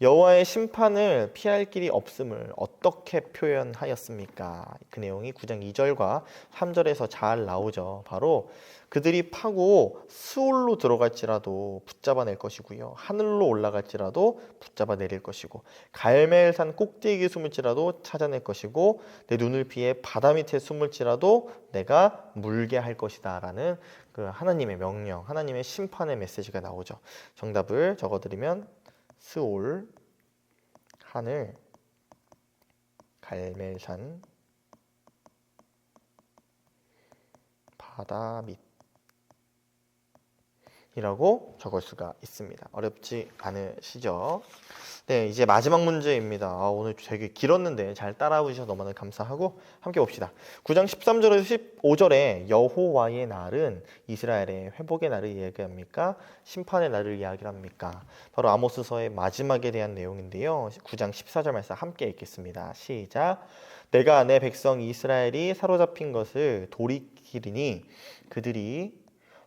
여호와의 심판을 피할 길이 없음을 어떻게 표현하였습니까? 그 내용이 9장 2절과 3절에서 잘 나오죠. 바로 그들이 파고 스올로 들어갈지라도 붙잡아낼 것이고요. 하늘로 올라갈지라도 붙잡아 내릴 것이고 갈멜산 꼭대기에 숨을지라도 찾아낼 것이고 내 눈을 피해 바다 밑에 숨을지라도 내가 물게 할 것이다 라는 그 하나님의 명령, 하나님의 심판의 메시지가 나오죠. 정답을 적어드리면 스올, 하늘, 갈멜산, 바다 밑이라고 적을 수가 있습니다. 어렵지 않으시죠? 네, 이제 마지막 문제입니다. 오늘 되게 길었는데 잘 따라해 주셔서 너무나 감사하고 함께 봅시다. 9장 13절에서 15절에 여호와의 날은 이스라엘의 회복의 날을 이야기합니까? 심판의 날을 이야기합니까? 바로 아모스서의 마지막에 대한 내용인데요. 9장 14절 말씀 함께 읽겠습니다. 시작. 내가 내 백성 이스라엘이 사로잡힌 것을 돌이키리니 그들이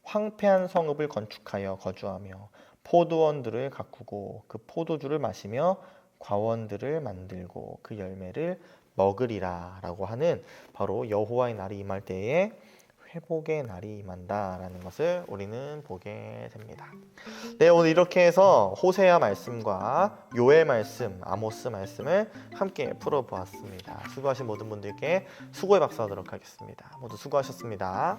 황폐한 성읍을 건축하여 거주하며 포도원들을 가꾸고 그 포도주를 마시며 과원들을 만들고 그 열매를 먹으리라 라고 하는 바로 여호와의 날이 임할 때에 회복의 날이 임한다라는 것을 우리는 보게 됩니다. 네, 오늘 이렇게 해서 호세아 말씀과 요엘 말씀, 아모스 말씀을 함께 풀어보았습니다. 수고하신 모든 분들께 수고의 박수 하도록 하겠습니다. 모두 수고하셨습니다.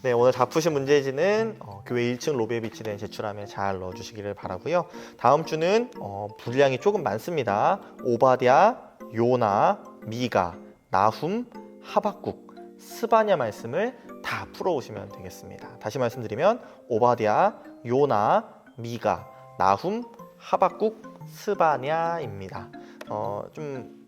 네, 오늘 다 푸신 문제지는 교회 1층 로비에 비치된 제출함에 잘 넣어주시기를 바라고요. 다음 주는 분량이 조금 많습니다. 오바댜, 요나, 미가, 나훔, 하박국, 스바냐 말씀을 다 풀어오시면 되겠습니다. 다시 말씀드리면 오바댜, 요나, 미가, 나훔, 하박국, 스바냐입니다. 좀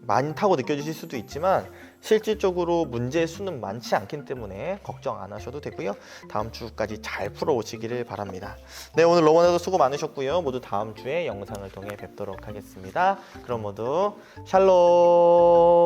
많다고 느껴지실 수도 있지만 실질적으로 문제의 수는 많지 않기 때문에 걱정 안 하셔도 되고요. 다음 주까지 잘 풀어오시기를 바랍니다. 네, 오늘 너무나도 수고 많으셨고요. 모두 다음 주에 영상을 통해 뵙도록 하겠습니다. 그럼 모두 샬롬.